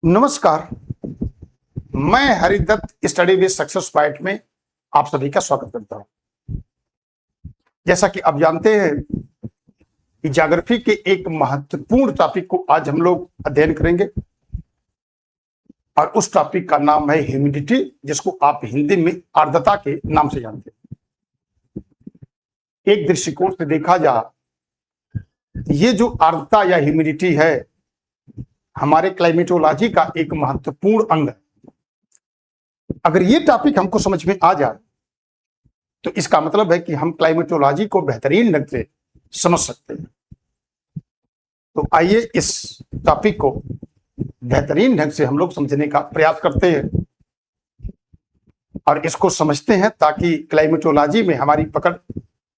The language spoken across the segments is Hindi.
नमस्कार। मैं Haridatt study with success point में आप सभी का स्वागत करता हूं। जैसा कि आप जानते हैं कि ज्योग्राफी के एक महत्वपूर्ण टॉपिक को आज हम लोग अध्ययन करेंगे और उस टॉपिक का नाम है ह्यूमिडिटी, जिसको आप हिंदी में आर्द्रता के नाम से जानते हैं। एक दृष्टिकोण से देखा जाए, ये जो आर्द्रता या ह्यूमिडिटी है हमारे क्लाइमेटोलॉजी का एक महत्वपूर्ण अंग है। अगर ये टॉपिक हमको समझ में आ जाए तो इसका मतलब है कि हम क्लाइमेटोलॉजी को बेहतरीन ढंग से समझ सकते हैं। तो आइए इस टॉपिक को बेहतरीन ढंग से हम लोग समझने का प्रयास करते हैं और इसको समझते हैं ताकि क्लाइमेटोलॉजी में हमारी पकड़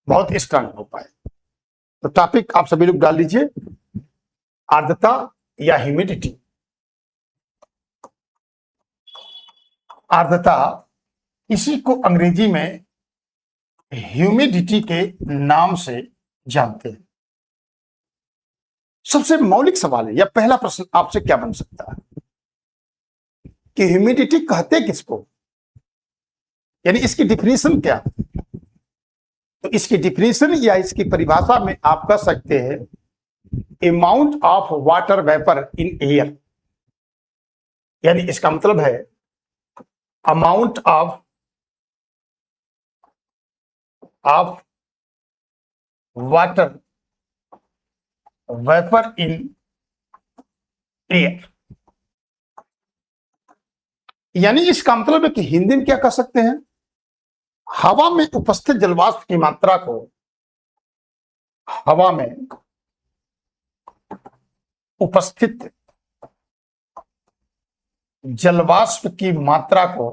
बहुत स्ट्रांग हो पाए। तो टॉपिक आप सभी लोग डाल लीजिए, आर्द्रता या ह्यूमिडिटी। आर्द्रता, इसी को अंग्रेजी में ह्यूमिडिटी के नाम से जानते हैं। सबसे मौलिक सवाल है या पहला प्रश्न आपसे क्या बन सकता है कि ह्यूमिडिटी कहते किसको, यानी इसकी डिफिनीशन क्या है? तो इसकी डिफिनीशन या इसकी परिभाषा में आप कह सकते हैं amount of water vapour in air, यानी इसका मतलब है amount of water vapour in air. यानी इसका मतलब है कि हिंदी में क्या कह सकते हैं, हवा में उपस्थित जलवाष्प की मात्रा को, हवा में उपस्थित जलवाष्प की मात्रा को,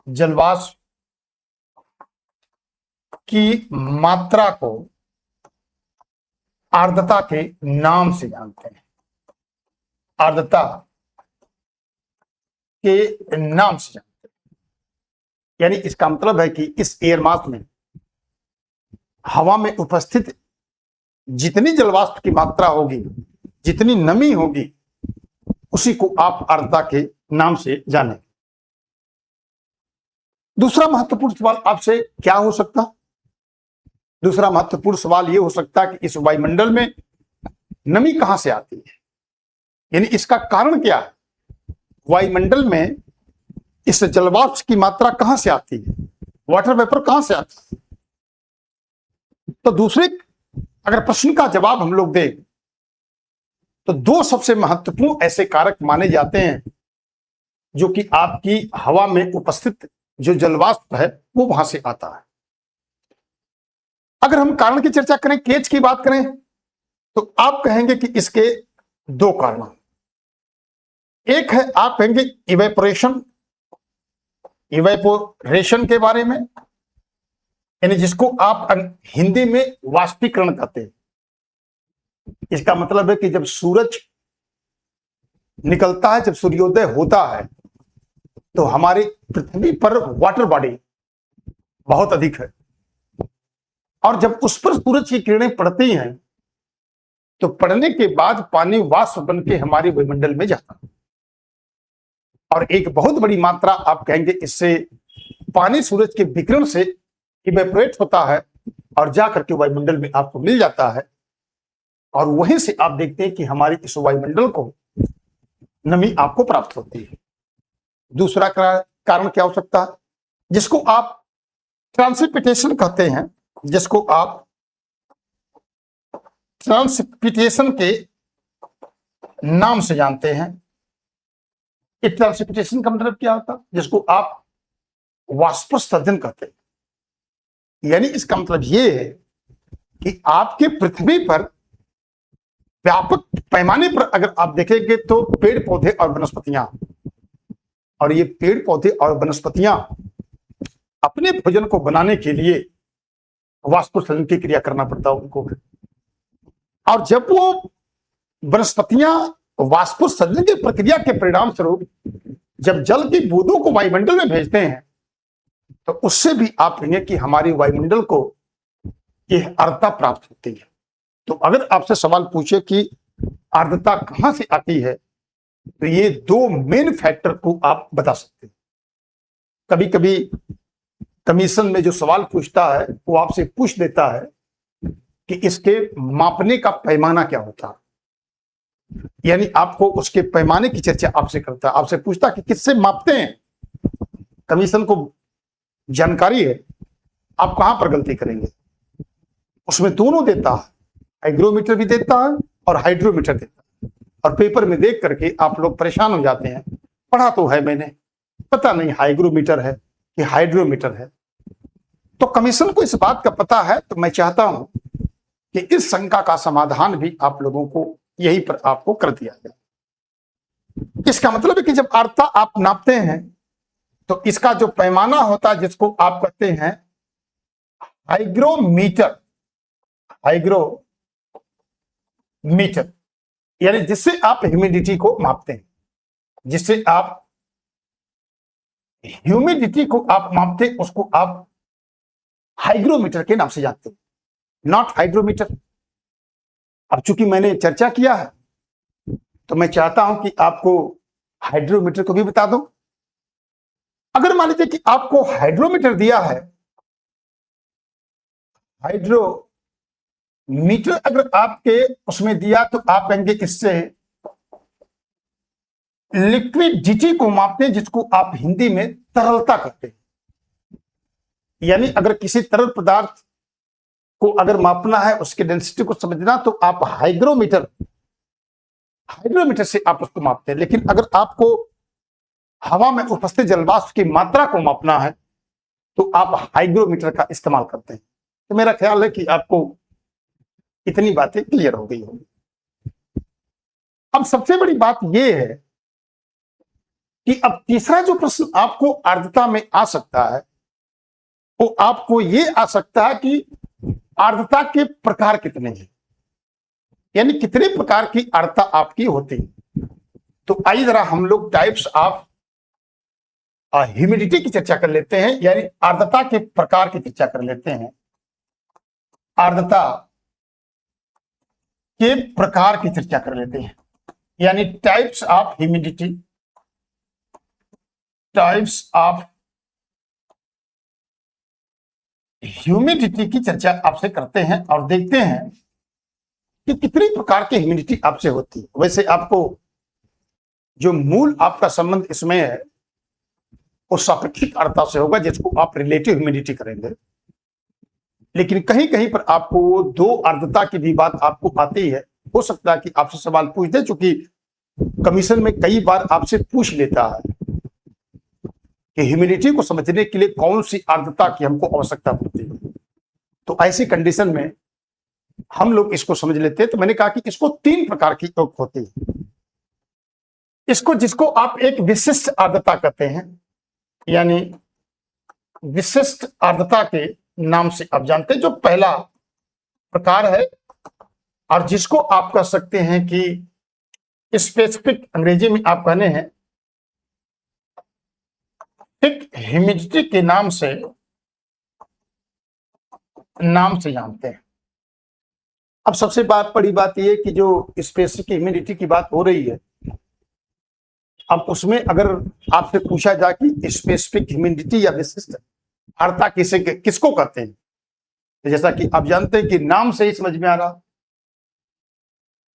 जलवाष्प की मात्रा को आर्द्रता के नाम से जानते हैं। आर्द्रता के नाम से जानते हैं, यानी इसका मतलब है कि इस एयर मास में, हवा में उपस्थित जितनी जलवाष्प की मात्रा होगी, जितनी नमी होगी, उसी को आप आर्द्रता के नाम से जानें। दूसरा महत्वपूर्ण सवाल आपसे क्या हो सकता? दूसरा महत्वपूर्ण सवाल यह हो सकता है कि इस वायुमंडल में नमी कहां से आती है, यानी इसका कारण क्या है? वायुमंडल में इस जलवाष्प की मात्रा कहां से आती है, वाटर वेपर कहां से आती है? तो दूसरे अगर प्रश्न का जवाब हम लोग दें तो दो सबसे महत्वपूर्ण ऐसे कारक माने जाते हैं जो कि आपकी हवा में उपस्थित जो जलवाष्प है वो वहां से आता है। अगर हम कारण की चर्चा करें, केच की बात करें, तो आप कहेंगे कि इसके दो कारण। एक है आप कहेंगे इवेपोरेशन, इवेपोरेशन के बारे में, यानी जिसको आप हिंदी में वाष्पीकरण कहते हैं। इसका मतलब है कि जब सूरज निकलता है, जब सूर्योदय होता है, तो हमारी पृथ्वी पर वाटर बॉडी बहुत अधिक है और जब उस पर सूरज की किरणें पड़ती हैं तो पड़ने के बाद पानी वाष्प बन के हमारे वायुमंडल में जाता है और एक बहुत बड़ी मात्रा आप कहेंगे इससे पानी सूरज के विकिरण से इवेपोरेट होता है और जाकर के वायुमंडल में आपको मिल जाता है और वहीं से आप देखते हैं कि हमारे इस वायुमंडल को नमी आपको प्राप्त होती है। दूसरा कारण क्या हो सकता है, जिसको आप ट्रांसपिटेशन कहते हैं, जिसको आप ट्रांसपिटेशन के नाम से जानते हैं। इस ट्रांसपिटेशन का मतलब क्या होता है, जिसको आप वाष्पोत्सर्जन कहते हैं। यानी इसका मतलब यह है कि आपके पृथ्वी पर व्यापक पैमाने पर अगर आप देखेंगे तो पेड़ पौधे और वनस्पतियां, और ये पेड़ पौधे और वनस्पतियां अपने भोजन को बनाने के लिए वाष्पोत्सर्जन की क्रिया करना पड़ता है उनको, और जब वो वनस्पतियां वाष्पोत्सर्जन की प्रक्रिया के परिणाम स्वरूप जब जल की बूंदों को वायुमंडल में भेजते हैं तो उससे भी आप कहेंगे कि हमारी वायुमंडल को यह आर्द्रता प्राप्त होती है। तो अगर आपसे सवाल पूछे कि आर्द्रता कहां से आती है, तो ये दो मेन फैक्टर को आप बता सकते हैं। कभी कभी कमीशन में जो सवाल पूछता है वो आपसे पूछ देता है कि इसके मापने का पैमाना क्या होता है, यानी आपको उसके पैमाने की चर्चा आपसे करता है, आपसे पूछता है कि किससे मापते हैं। कमीशन को जानकारी है आप कहां पर गलती करेंगे, उसमें दोनों देता है, हाइग्रोमीटर भी देता है और हाइड्रोमीटर देता है। और पेपर में देख करके आप लोग परेशान हो जाते हैं, पढ़ा तो है मैंने, पता नहीं हाइग्रोमीटर है कि हाइड्रोमीटर है। तो कमीशन को इस बात का पता है, तो मैं चाहता हूं कि इस शंका का समाधान भी आप लोगों को यहीं पर आपको कर दिया जाए। इसका मतलब है कि जब आर्द्रता आप नापते हैं तो इसका जो पैमाना होता है जिसको आप कहते हैं हाइग्रोमीटर, हाइग्रोमीटर यानी जिससे आप ह्यूमिडिटी को मापते हैं, जिससे आप ह्यूमिडिटी को आप मापते हैं, उसको आप हाइग्रोमीटर के नाम से जानते हैं, नॉट हाइड्रोमीटर। अब चूंकि मैंने चर्चा किया है तो मैं चाहता हूं कि आपको हाइड्रोमीटर को भी बता दूं। अगर मान लीजिए कि आपको हाइड्रोमीटर दिया है, हाइड्रोमीटर अगर आपके उसमें दिया तो आप कहेंगे इससे लिक्विडिटी को मापते हैं, जिसको आप हिंदी में तरलता कहते हैं। यानी अगर किसी तरल पदार्थ को अगर मापना है, उसके डेंसिटी को समझना, तो आप हाइग्रोमीटर से आप उसको मापते हैं। लेकिन अगर आपको हवा में उपस्थित जलवाष्प की मात्रा को मापना है तो आप हाइग्रोमीटर का इस्तेमाल करते हैं। तो मेरा ख्याल है कि आपको इतनी बातें क्लियर हो गई होंगी। अब सबसे बड़ी बात यह है कि अब तीसरा जो प्रश्न आपको आर्द्रता में आ सकता है वो आपको यह आ सकता है कि आर्द्रता के प्रकार कितने हैं, यानी कितने प्रकार की आर्द्रता आपकी होती है। तो आइए जरा हम लोग टाइप्स ऑफ ह्यूमिडिटी की चर्चा कर लेते हैं, यानी आर्द्रता के प्रकार की चर्चा कर लेते हैं। आर्द्रता के प्रकार की चर्चा कर लेते हैं, यानी types of humidity, types of humidity की चर्चा आपसे करते हैं और देखते हैं कि कितनी प्रकार की ह्यूमिडिटी आपसे होती है। वैसे आपको जो मूल आपका संबंध इसमें है वो सापेक्षिक आर्द्रता से होगा, जिसको आप रिलेटिव ह्यूमिडिटी करेंगे। लेकिन कहीं कहीं पर आपको दो आर्द्रता की भी बात आपको आती है। हो सकता है कि आपसे सवाल पूछ दे, चूंकि कमीशन में कई बार आपसे पूछ लेता है कि ह्यूमिडिटी को समझने के लिए कौन सी आर्द्रता की हमको आवश्यकता पड़ती है। तो ऐसी कंडीशन में हम लोग इसको समझ लेते हैं। तो मैंने कहा कि इसको तीन प्रकार की होती है। इसको जिसको आप एक विशिष्ट आर्द्रता कहते हैं, यानी विशिष्ट आर्द्रता के नाम से आप जानते हैं, जो पहला प्रकार है, और जिसको आप कह सकते हैं कि स्पेसिफिक, अंग्रेजी में आप कहने हैं थिक ह्यूमिडिटी के नाम से जानते हैं। अब सबसे बड़ी बात यह कि जो स्पेसिफिक ह्यूमिडिटी की बात हो रही है, अब उसमें अगर आपसे पूछा जाए कि स्पेसिफिक ह्यूमिडिटी या विशिष्ट आर्द्रता किसको कहते हैं, तो जैसा कि आप जानते हैं कि नाम से ही समझ में आ रहा।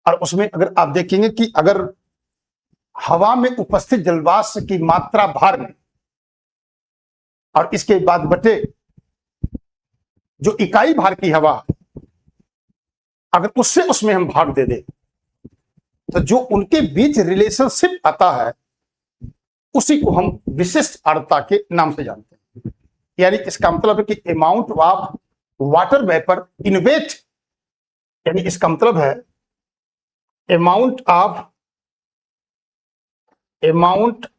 और उसमें अगर आप देखेंगे कि अगर हवा में उपस्थित जलवाष्प की मात्रा भार में और इसके बाद बटे जो इकाई भार की हवा, अगर उससे उसमें हम भाग दे दें तो जो उनके बीच रिलेशनशिप आता है उसी को हम विशिष्ट आर्द्रता के नाम से जानते हैं। यानी इसका मतलब है कि amount of water vapour in weight, यानी इसका मतलब है amount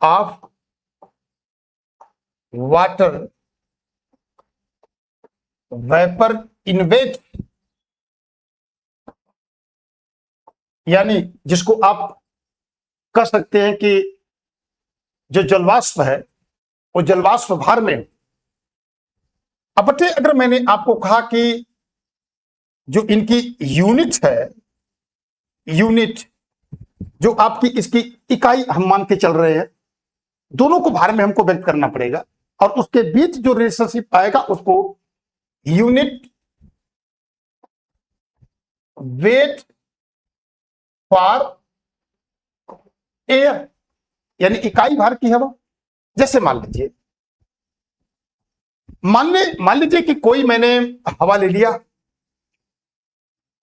of water vapour in weight, यानी जिसको आप कह सकते हैं कि जो जलवाष्प है वो जलवाष्प भार में। अब बटे अगर मैंने आपको कहा कि जो इनकी यूनिट है, यूनिट जो आपकी इसकी इकाई हम मान के चल रहे हैं, दोनों को भार में हमको व्यक्त करना पड़ेगा, और उसके बीच जो रिलेशनशिप आएगा उसको यूनिट वेट फॉर एयर, यानी इकाई भार की हवा। जैसे मान लीजिए कि कोई मैंने हवा ले लिया,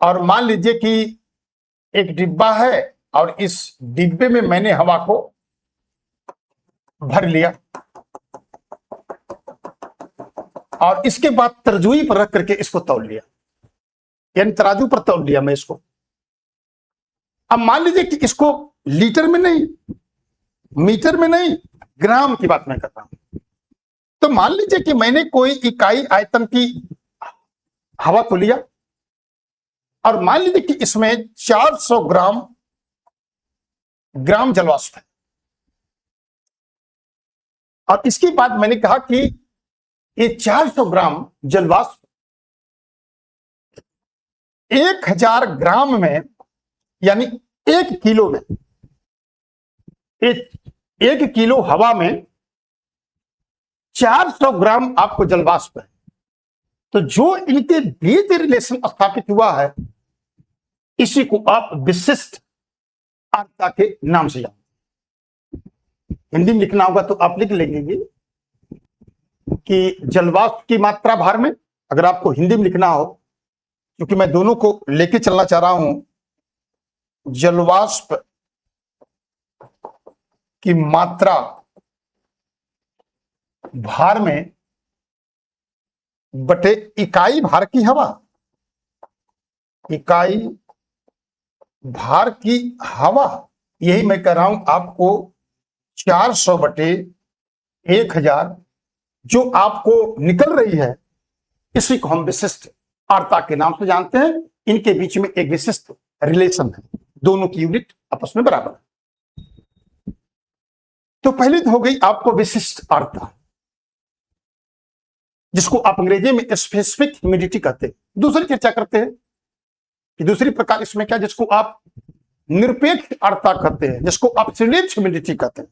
और मान लीजिए कि एक डिब्बा है, और इस डिब्बे में मैंने हवा को भर लिया, और इसके बाद तराजू पर रख करके इसको तौल लिया, यानी तराजू पर तौल लिया मैं इसको। अब मान लीजिए कि इसको लीटर में नहीं, मीटर में नहीं, ग्राम की बात मैं कर रहा हूं। तो मान लीजिए कि मैंने कोई इकाई आयतन की हवा को लिया, और मान लीजिए कि इसमें 400 ग्राम जलवाष्प है, और इसके बाद मैंने कहा कि ये 400 ग्राम जलवाष्प 1000 ग्राम में, यानी 1 किलो में, 1 किलो हवा में 400 ग्राम आपको जलवाष्प है। तो जो इनके बीच रिलेशन स्थापित हुआ है, इसी को आप विशिष्ट आर्द्रता के नाम से जानते। हिंदी में लिखना होगा तो आप लिख लेंगे कि जलवाष्प की मात्रा भार में, अगर आपको हिंदी में लिखना हो, क्योंकि मैं दोनों को लेके चलना चाह रहा हूं, जलवाष्प की मात्रा भार में बटे इकाई भार की हवा, इकाई भार की हवा, यही मैं कह रहा हूं आपको 400 बटे 1000 जो आपको निकल रही है, इसी को हम विशिष्ट आर्द्रता के नाम से जानते हैं। इनके बीच में एक विशिष्ट रिलेशन है, दोनों की यूनिट आपस में बराबर है। तो पहली तो हो गई आपको विशिष्ट आर्द्रता, जिसको आप अंग्रेजी में स्पेसिफिक ह्यूमिडिटी कहते हैं। दूसरी चर्चा करते हैं कि दूसरी प्रकार इसमें क्या, जिसको आप निरपेक्ष आर्द्रता कहते हैं, जिसको आप एब्सोल्यूट ह्यूमिडिटी कहते हैं।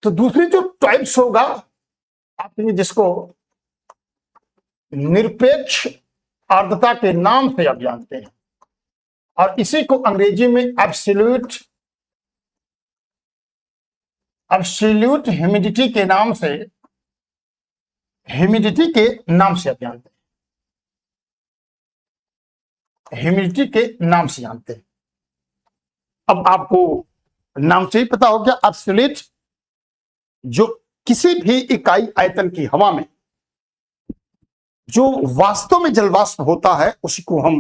तो दूसरी जो टाइप्स होगा आपने, जिसको निरपेक्ष आर्द्रता के नाम से आप जानते हैं, और इसी को अंग्रेजी में एब्सोल्यूट ह्यूमिडिटी के नाम से आप जानते हैं, ह्यूमिडिटी के नाम से जानते हैं। अब आपको नाम से ही पता हो गया, एब्सोल्यूट जो किसी भी इकाई आयतन की हवा में जो वास्तव में जलवाष्प होता है, उसी को हम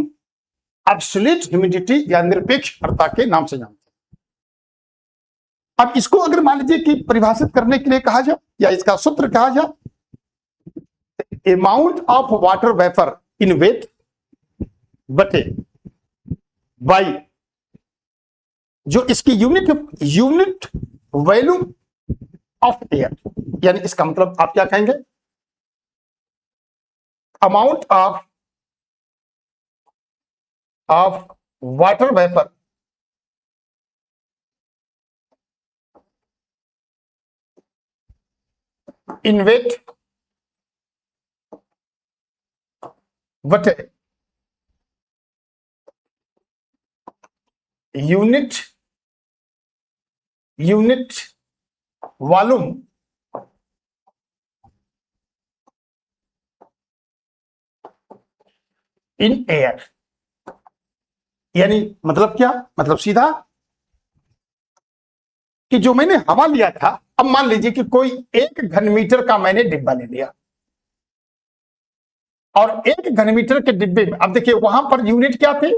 एब्सोल्यूट ह्यूमिडिटी या निरपेक्ष आर्द्रता के नाम से जानते हैं। अब इसको अगर मान लीजिए कि परिभाषित करने के लिए कहा जाए, या इसका सूत्र कहा जाए, amount of water vapour in weight बटे बाई जो इसकी यूनिट वॉल्यूम ऑफ एयर, यानी इसका मतलब आप क्या कहेंगे, amount of water vapour in weight बटे यूनिट वॉल्यूम इन एयर। यानी मतलब क्या, मतलब सीधा कि जो मैंने हवा लिया था, अब मान लीजिए कि कोई 1 घन मीटर का मैंने डिब्बा ले लिया, और 1 घन मीटर के डिब्बे में, अब देखिए वहां पर यूनिट क्या थे,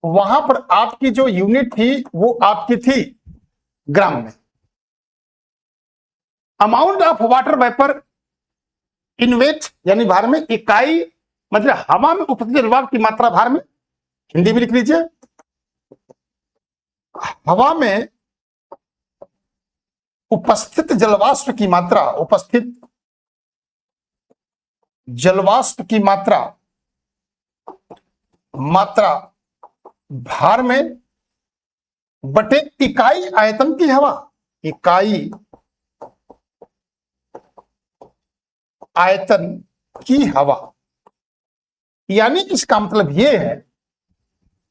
वहां पर आपकी जो यूनिट थी वो आपकी थी ग्राम में। Amount of water vapour in weight यानी भार में, इकाई मतलब हवा में उपस्थित जलवाष्प की मात्रा भार में, हिंदी में लिख लीजिए, हवा में उपस्थित जलवाष्प की मात्रा, उपस्थित जलवाष्प की मात्रा भार में बटे इकाई आयतन की हवा, इकाई आयतन की हवा। यानी इसका मतलब यह है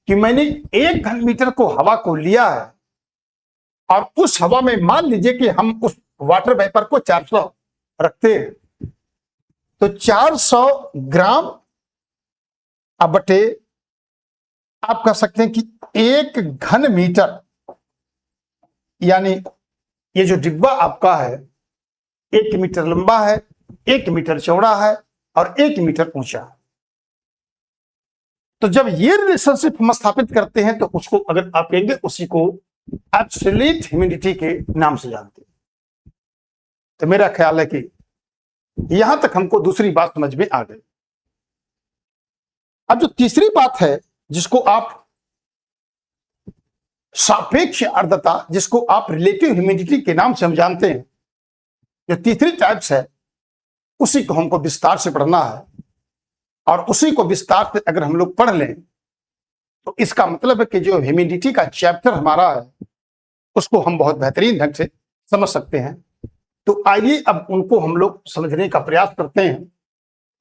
कि मैंने 1 घन मीटर को हवा को लिया है और उस हवा में मान लीजिए कि हम उस वाटर वेपर को 400 रखते हैं, तो 400 ग्राम अब बटे आप कह सकते हैं कि 1 घन मीटर, यानी ये जो डिब्बा आपका है 1 मीटर लंबा है, 1 मीटर चौड़ा है और 1 मीटर ऊंचा है। तो जब ये रिलेशनशिप हम स्थापित करते हैं तो उसको अगर आप कहेंगे उसी को एब्सोल्यूट ह्यूमिडिटी के नाम से जानते हैं। तो मेरा ख्याल है कि यहां तक हमको दूसरी बात समझ में आ गई। अब जो तीसरी बात है जिसको आप सापेक्ष आर्द्रता, जिसको आप रिलेटिव ह्यूमिडिटी के नाम से हम जानते हैं, जो तीसरी टाइप्स है उसी को हमको विस्तार से पढ़ना है। और उसी को विस्तार से अगर हम लोग पढ़ लें तो इसका मतलब है कि जो ह्यूमिडिटी का चैप्टर हमारा है उसको हम बहुत बेहतरीन ढंग से समझ सकते हैं। तो आइए अब उनको हम लोग समझने का प्रयास करते हैं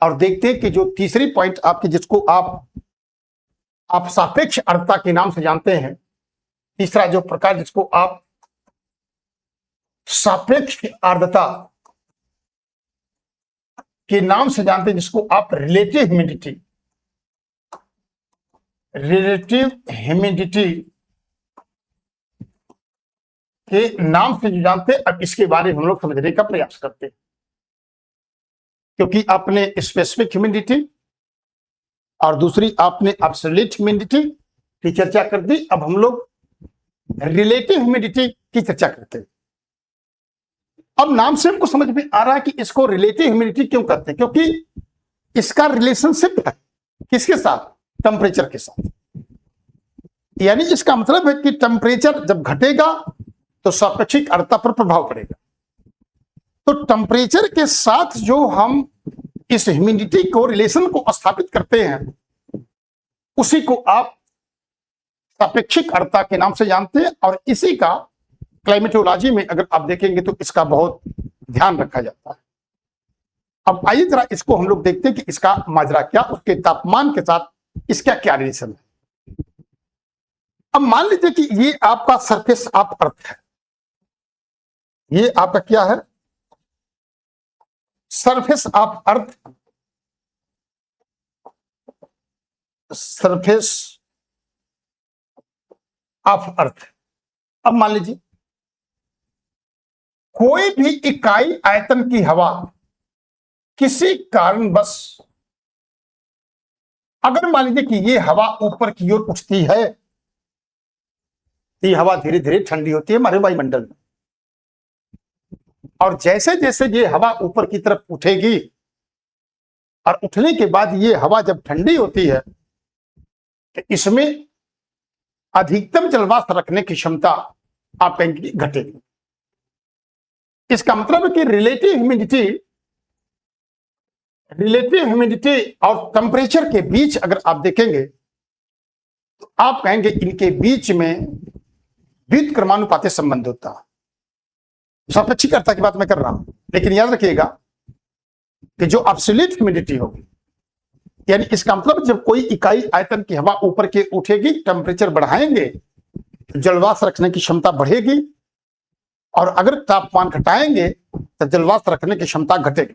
और देखते हैं कि जो तीसरी पॉइंट आपकी, जिसको आप सापेक्ष आर्द्रता के नाम से जानते हैं, तीसरा जो प्रकार जिसको आप सापेक्ष आर्द्रता के नाम से जानते हैं, जिसको आप रिलेटिव ह्यूमिडिटी के नाम से जो जानते हैं, अब इसके बारे में हम लोग समझने का प्रयास करते हैं। क्योंकि आपने स्पेसिफिक ह्यूमिडिटी और दूसरी आपने एब्सोल्यूट ह्यूमिडिटी की चर्चा कर दी, अब हम लोग रिलेटिव ह्यूमिडिटी की चर्चा करते हैं। अब नाम से हमको समझ में आ रहा है कि इसको रिलेटिव ह्यूमिडिटी क्यों कहते हैं, क्योंकि इसका रिलेशनशिप है किसके साथ? टेम्परेचर के साथ। यानी इसका मतलब है कि टेम्परेचर जब घटेगा तो सापेक्षिक आर्द्रता पर प्रभाव पड़ेगा। तो टेम्परेचर के साथ जो हम इस ह्यूमिडिटी को रिलेशन को स्थापित करते हैं उसी को आप सापेक्षिक आर्द्रता के नाम से जानते हैं। और इसी का क्लाइमेटोलॉजी में अगर आप देखेंगे तो इसका बहुत ध्यान रखा जाता है। अब आइए जरा इसको हम लोग देखते हैं कि इसका माजरा क्या, उसके तापमान के साथ इसका क्या रिलेशन है। अब मान लीजिए कि ये आपका सरफेस ऑफ अर्थ है, ये आपका क्या है? Surface of earth, surface of earth. अब मान लीजिए कोई भी इकाई आयतन की हवा किसी कारणवश, अगर मान लीजिए कि ये हवा ऊपर की ओर उठती है, ये हवा धीरे धीरे ठंडी होती है हमारे वायुमंडल में, और जैसे जैसे ये हवा ऊपर की तरफ उठेगी और उठने के बाद ये हवा जब ठंडी होती है तो इसमें अधिकतम जलवाष्प रखने की क्षमता आप कहेंगे घटेगी। इसका मतलब है कि रिलेटिव ह्यूमिडिटी और टेम्परेचर के बीच अगर आप देखेंगे तो आप कहेंगे इनके बीच में व्युत्क्रमानुपाती संबंध होता है। सापेक्षिक आर्द्रता की बात मैं कर रहा हूं, लेकिन याद रखिएगा कि जो एब्सोल्यूट ह्यूमिडिटी होगी, यानी इसका मतलब जब कोई इकाई आयतन की हवा ऊपर के उठेगी, टेम्परेचर बढ़ाएंगे तो जलवाष्प रखने की क्षमता बढ़ेगी, और अगर तापमान घटाएंगे तो जलवाष्प रखने की क्षमता घटेगी।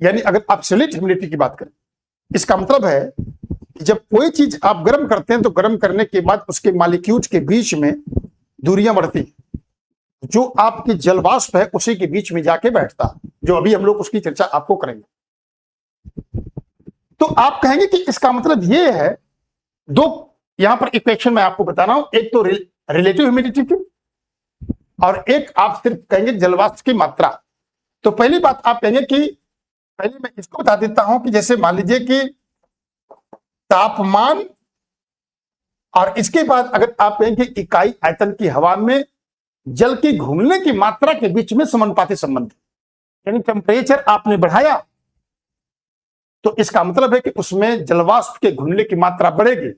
यानी अगर एब्सोल्यूट ह्यूमिडिटी की बात करें, इसका मतलब है कि जब कोई चीज आप गर्म करते हैं तो गर्म करने के बाद उसके मॉलिक्यूल्स के बीच में दूरियां बढ़ती हैं, जो आपकी जलवाष्प है उसी के बीच में जाके बैठता है, जो अभी हम लोग उसकी चर्चा आपको करेंगे। तो आप कहेंगे कि इसका मतलब ये है, दो यहां पर इक्वेशन मैं आपको बता रहा हूं, एक तो रिलेटिव ह्यूमिडिटी की और एक आप सिर्फ कहेंगे जलवाष्प की मात्रा। तो पहली बात आप कहेंगे कि पहले मैं इसको बता देता हूं कि जैसे मान लीजिए कि तापमान और इसके बाद अगर आप कहेंगे इकाई आयतन की हवा में जल की घुलने की मात्रा के बीच में समानुपाती संबंध, यानी टेम्परेचर आपने बढ़ाया तो इसका मतलब है कि उसमें जलवाष्प के घुलने की मात्रा बढ़ेगी।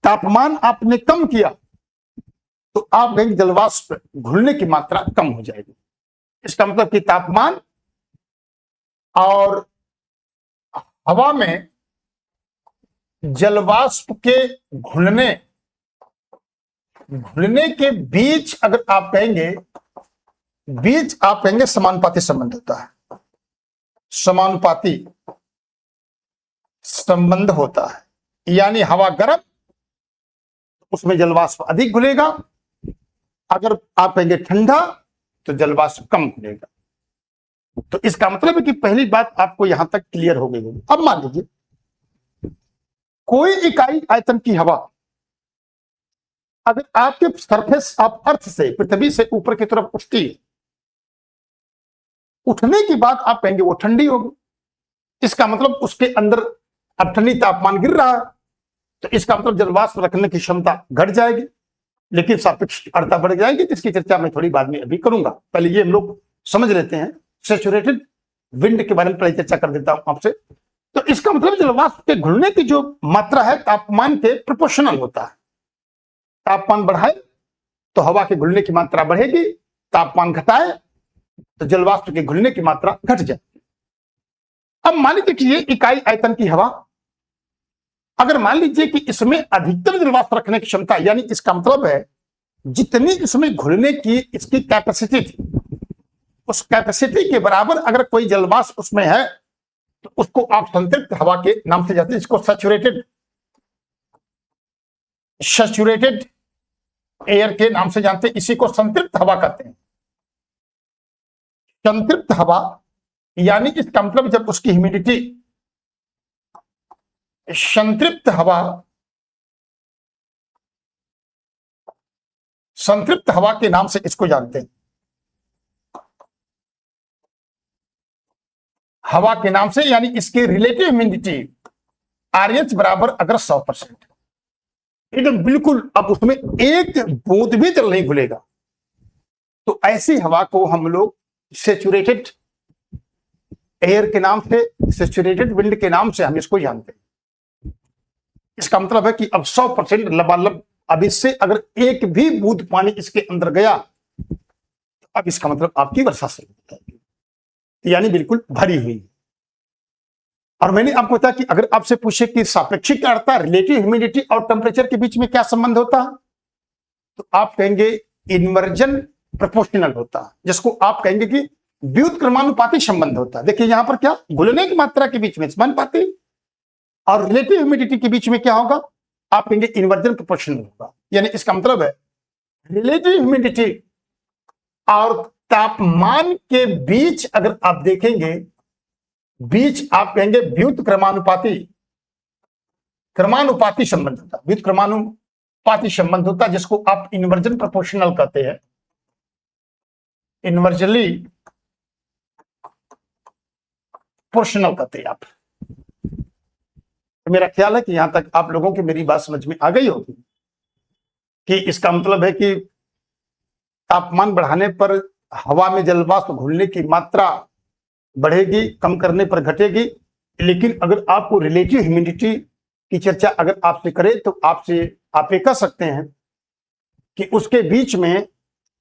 तापमान आपने कम किया तो आप कहेंगे जलवाष्प घुलने की मात्रा कम हो जाएगी। इसका मतलब कि तापमान और हवा में जलवाष्प के घुलने के बीच अगर आप कहेंगे समानुपाती संबंध होता है, समानुपाती संबंध होता है। यानी हवा गर्म, उसमें जलवाष्प अधिक घुलेगा, अगर आप कहेंगे ठंडा तो जलवाष्प कम घुलेगा। तो इसका मतलब है कि पहली बात आपको यहां तक क्लियर हो गई होगी। अब मान लीजिए कोई इकाई आयतन की हवा अगर आपके सरफेस ऑफ अर्थ से, पृथ्वी से ऊपर की तरफ उठती है, उठने के बाद आप कहेंगे वो ठंडी होगी। इसका मतलब उसके अंदर अब ठंडी तापमान गिर रहा है, तो इसका मतलब जलवाष्प रखने की क्षमता घट जाएगी, लेकिन सापेक्ष आर्द्रता बढ़ जाएगी, जिसकी चर्चा मैं थोड़ी बाद में अभी करूंगा। पहले ये हम लोग समझ लेते हैं। सैचुरेटेड विंड के बारे में पहले चर्चा कर देता हूं आपसे। तो इसका मतलब जलवाष्प के घुलने की जो मात्रा है तापमान के प्रोपोर्शनल होता है। तापमान बढ़ाए तो हवा के घुलने की मात्रा बढ़ेगी, तापमान घटाए तो जलवाष्प के घुलने की मात्रा घट जाएगी। अब मान लीजिए कि ये इकाई आयतन की हवा, अगर मान लीजिए कि इसमें अधिकतम जलवाष्प रखने की क्षमता, यानी इसका मतलब है जितनी इसमें घुलने की इसकी कैपेसिटी थी, उस कैपेसिटी के बराबर अगर कोई जलवाष्प उसमें है तो उसको आप संतृप्त हवा के नाम से जानते हैं। इसको सैचुरेटेड एयर के नाम से जानते हैं, इसी को संतृप्त हवा कहते हैं। संतृप्त हवा यानी इसका मतलब जब उसकी ह्यूमिडिटी, संतृप्त हवा के नाम से इसको जानते हैं, हवा के नाम से। यानी इसकी रिलेटिव ह्यूमिडिटी RH बराबर अगर 100%, एकदम बिल्कुल, अब उसमें एक बूंद भी जल नहीं घुलेगा, तो ऐसी हवा को हम लोग सैचुरेटेड एयर के नाम से, सैचुरेटेड विंड के नाम से हम इसको जानते हैं। इसका मतलब है कि अब 100% लबालब, अब इससे अगर एक भी बूंद पानी इसके अंदर गया तो अब इसका मतलब आपकी वर्षा शुरू हो जाएगी, यानी बिल्कुल भरी हुई। और मैंने आपको बताया कि अगर आपसे पूछे कि सापेक्षिक आर्द्रता, रिलेटिव ह्यूमिडिटी और टेम्परेचर के बीच में क्या संबंध होता है, तो आप कहेंगे इन्वर्जन प्रोपोर्शनल होता है, जिसको आप कहेंगे कि व्युत्क्रमानुपाती संबंध होता है। देखिए यहां पर क्या, घुलने की मात्रा के बीच में समानुपाती और रिलेटिव ह्यूमिडिटी के बीच में क्या होगा, आप कहेंगे इन्वर्जन प्रोपोर्शनल होगा। यानी इसका मतलब है रिलेटिव ह्यूमिडिटी और तापमान के बीच अगर आप देखेंगे, बीच आप कहेंगे क्रमानुपाती संबंध होता है, व्युत्क्रमानुपाती संबंध होता है, जिसको आप इन्वर्जन प्रोपोर्शनल कहते हैं, इन्वर्जनली प्रोपोर्शनल कहते हैं आप। तो मेरा ख्याल है कि यहां तक आप लोगों की मेरी बात समझ में आ गई होगी कि इसका मतलब है कि तापमान बढ़ाने पर हवा में जलवाष्प घुलने की मात्रा बढ़ेगी, कम करने पर घटेगी। लेकिन अगर आपको रिलेटिव ह्यूमिडिटी की चर्चा अगर आपसे करे तो आप ये कह सकते हैं कि उसके बीच में,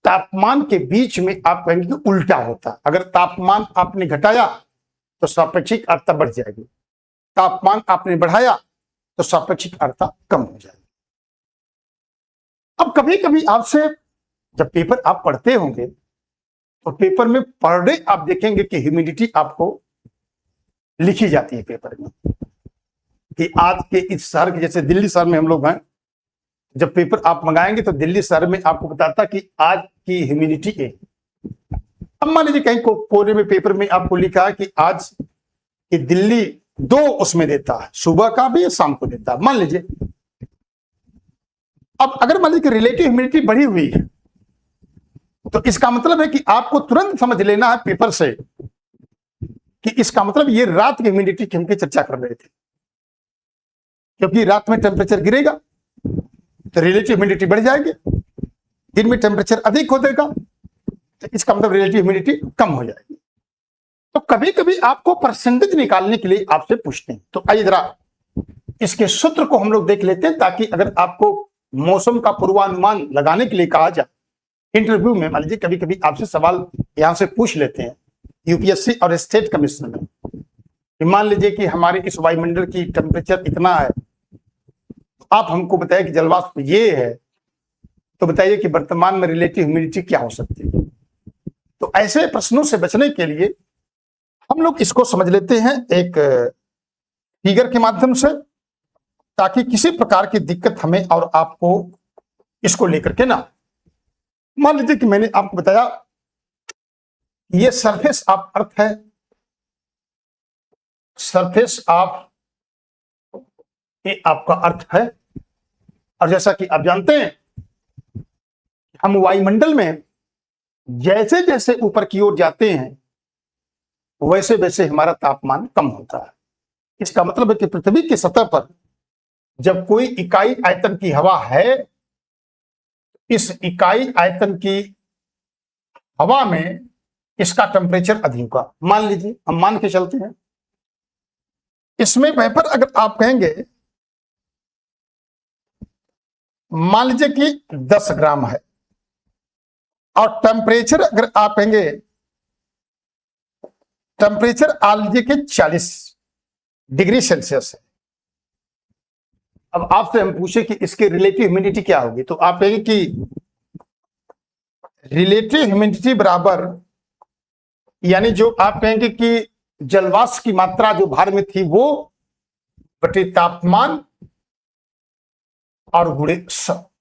तापमान के बीच में आप कहेंगे कि उल्टा होता। अगर तापमान आपने घटाया तो सापेक्षिक आर्द्रता बढ़ जाएगी, तापमान आपने बढ़ाया तो सापेक्षिक आर्द्रता कम हो जाएगी। अब कभी कभी आपसे जब पेपर आप पढ़ते होंगे तो पेपर में पर डे आप देखेंगे कि ह्यूमिडिटी आपको लिखी जाती है पेपर में, कि आज के इस शहर के, जैसे दिल्ली शहर में हम लोग हैं, जब पेपर आप मंगाएंगे तो दिल्ली शहर में आपको बताता कि आज की ह्यूमिडिटी है। अब मान लीजिए कहीं कोने में पेपर में आपको लिखा है कि आज की दिल्ली 2 उसमें देता है, सुबह का भी शाम को देता है, मान लीजिए। अब अगर मान लीजिए रिलेटिव ह्यूमिडिटी बढ़ी हुई है तो इसका मतलब है कि आपको तुरंत समझ लेना है पेपर से कि इसका मतलब ये रात की ह्यूमिडिटी की हम चर्चा कर रहे थे, क्योंकि रात में टेम्परेचर गिरेगा तो रिलेटिव ह्यूमिडिटी बढ़ जाएगी, दिन में टेम्परेचर अधिक हो जाएगा तो इसका मतलब रिलेटिव ह्यूमिडिटी कम हो जाएगी। तो कभी कभी आपको परसेंटेज निकालने के लिए आपसे पूछते हैं, तो आइए जरा इसके सूत्र को हम लोग देख लेते हैं, ताकि अगर आपको मौसम का पूर्वानुमान लगाने के लिए कहा जाए, इंटरव्यू में मान लीजिए कभी कभी आपसे सवाल यहां से पूछ लेते हैं यूपीएससी और स्टेट कमीशन में, कि मान लीजिए कि हमारे इस वायुमंडल की टेम्परेचर इतना है, आप हमको बताइए कि जलवाष्प ये है, तो बताइए कि वर्तमान में रिलेटिव ह्यूमिडिटी क्या हो सकती है। तो ऐसे प्रश्नों से बचने के लिए हम लोग इसको समझ लेते हैं एक फिगर के माध्यम से, ताकि किसी प्रकार की दिक्कत हमें और आपको इसको लेकर के ना। मान लीजिए कि मैंने आपको बताया ये सरफेस ऑफ अर्थ है, सरफेस ऑफ ये आपका अर्थ है, और जैसा कि आप जानते हैं हम वायुमंडल में जैसे जैसे ऊपर की ओर जाते हैं वैसे वैसे हमारा तापमान कम होता है। इसका मतलब है कि पृथ्वी की सतह पर जब कोई इकाई आयतन की हवा है, इस इकाई आयतन की हवा में इसका टेम्परेचर अधिक होगा। मान लीजिए हम मान के चलते हैं, इसमें वेपर अगर आप कहेंगे, मान लीजिए कि 10 ग्राम है, और टेम्परेचर अगर आप कहेंगे, टेम्परेचर मान लीजिए कि 40 डिग्री सेल्सियस है। अब आपसे हम पूछे कि इसकी रिलेटिव ह्यूमिडिटी क्या होगी, तो आप कहेंगे कि रिलेटिव ह्यूमिडिटी बराबर, यानी जो आप कहेंगे कि जलवाष्प की मात्रा जो भार में थी वो बटे तापमान और गुणे 100।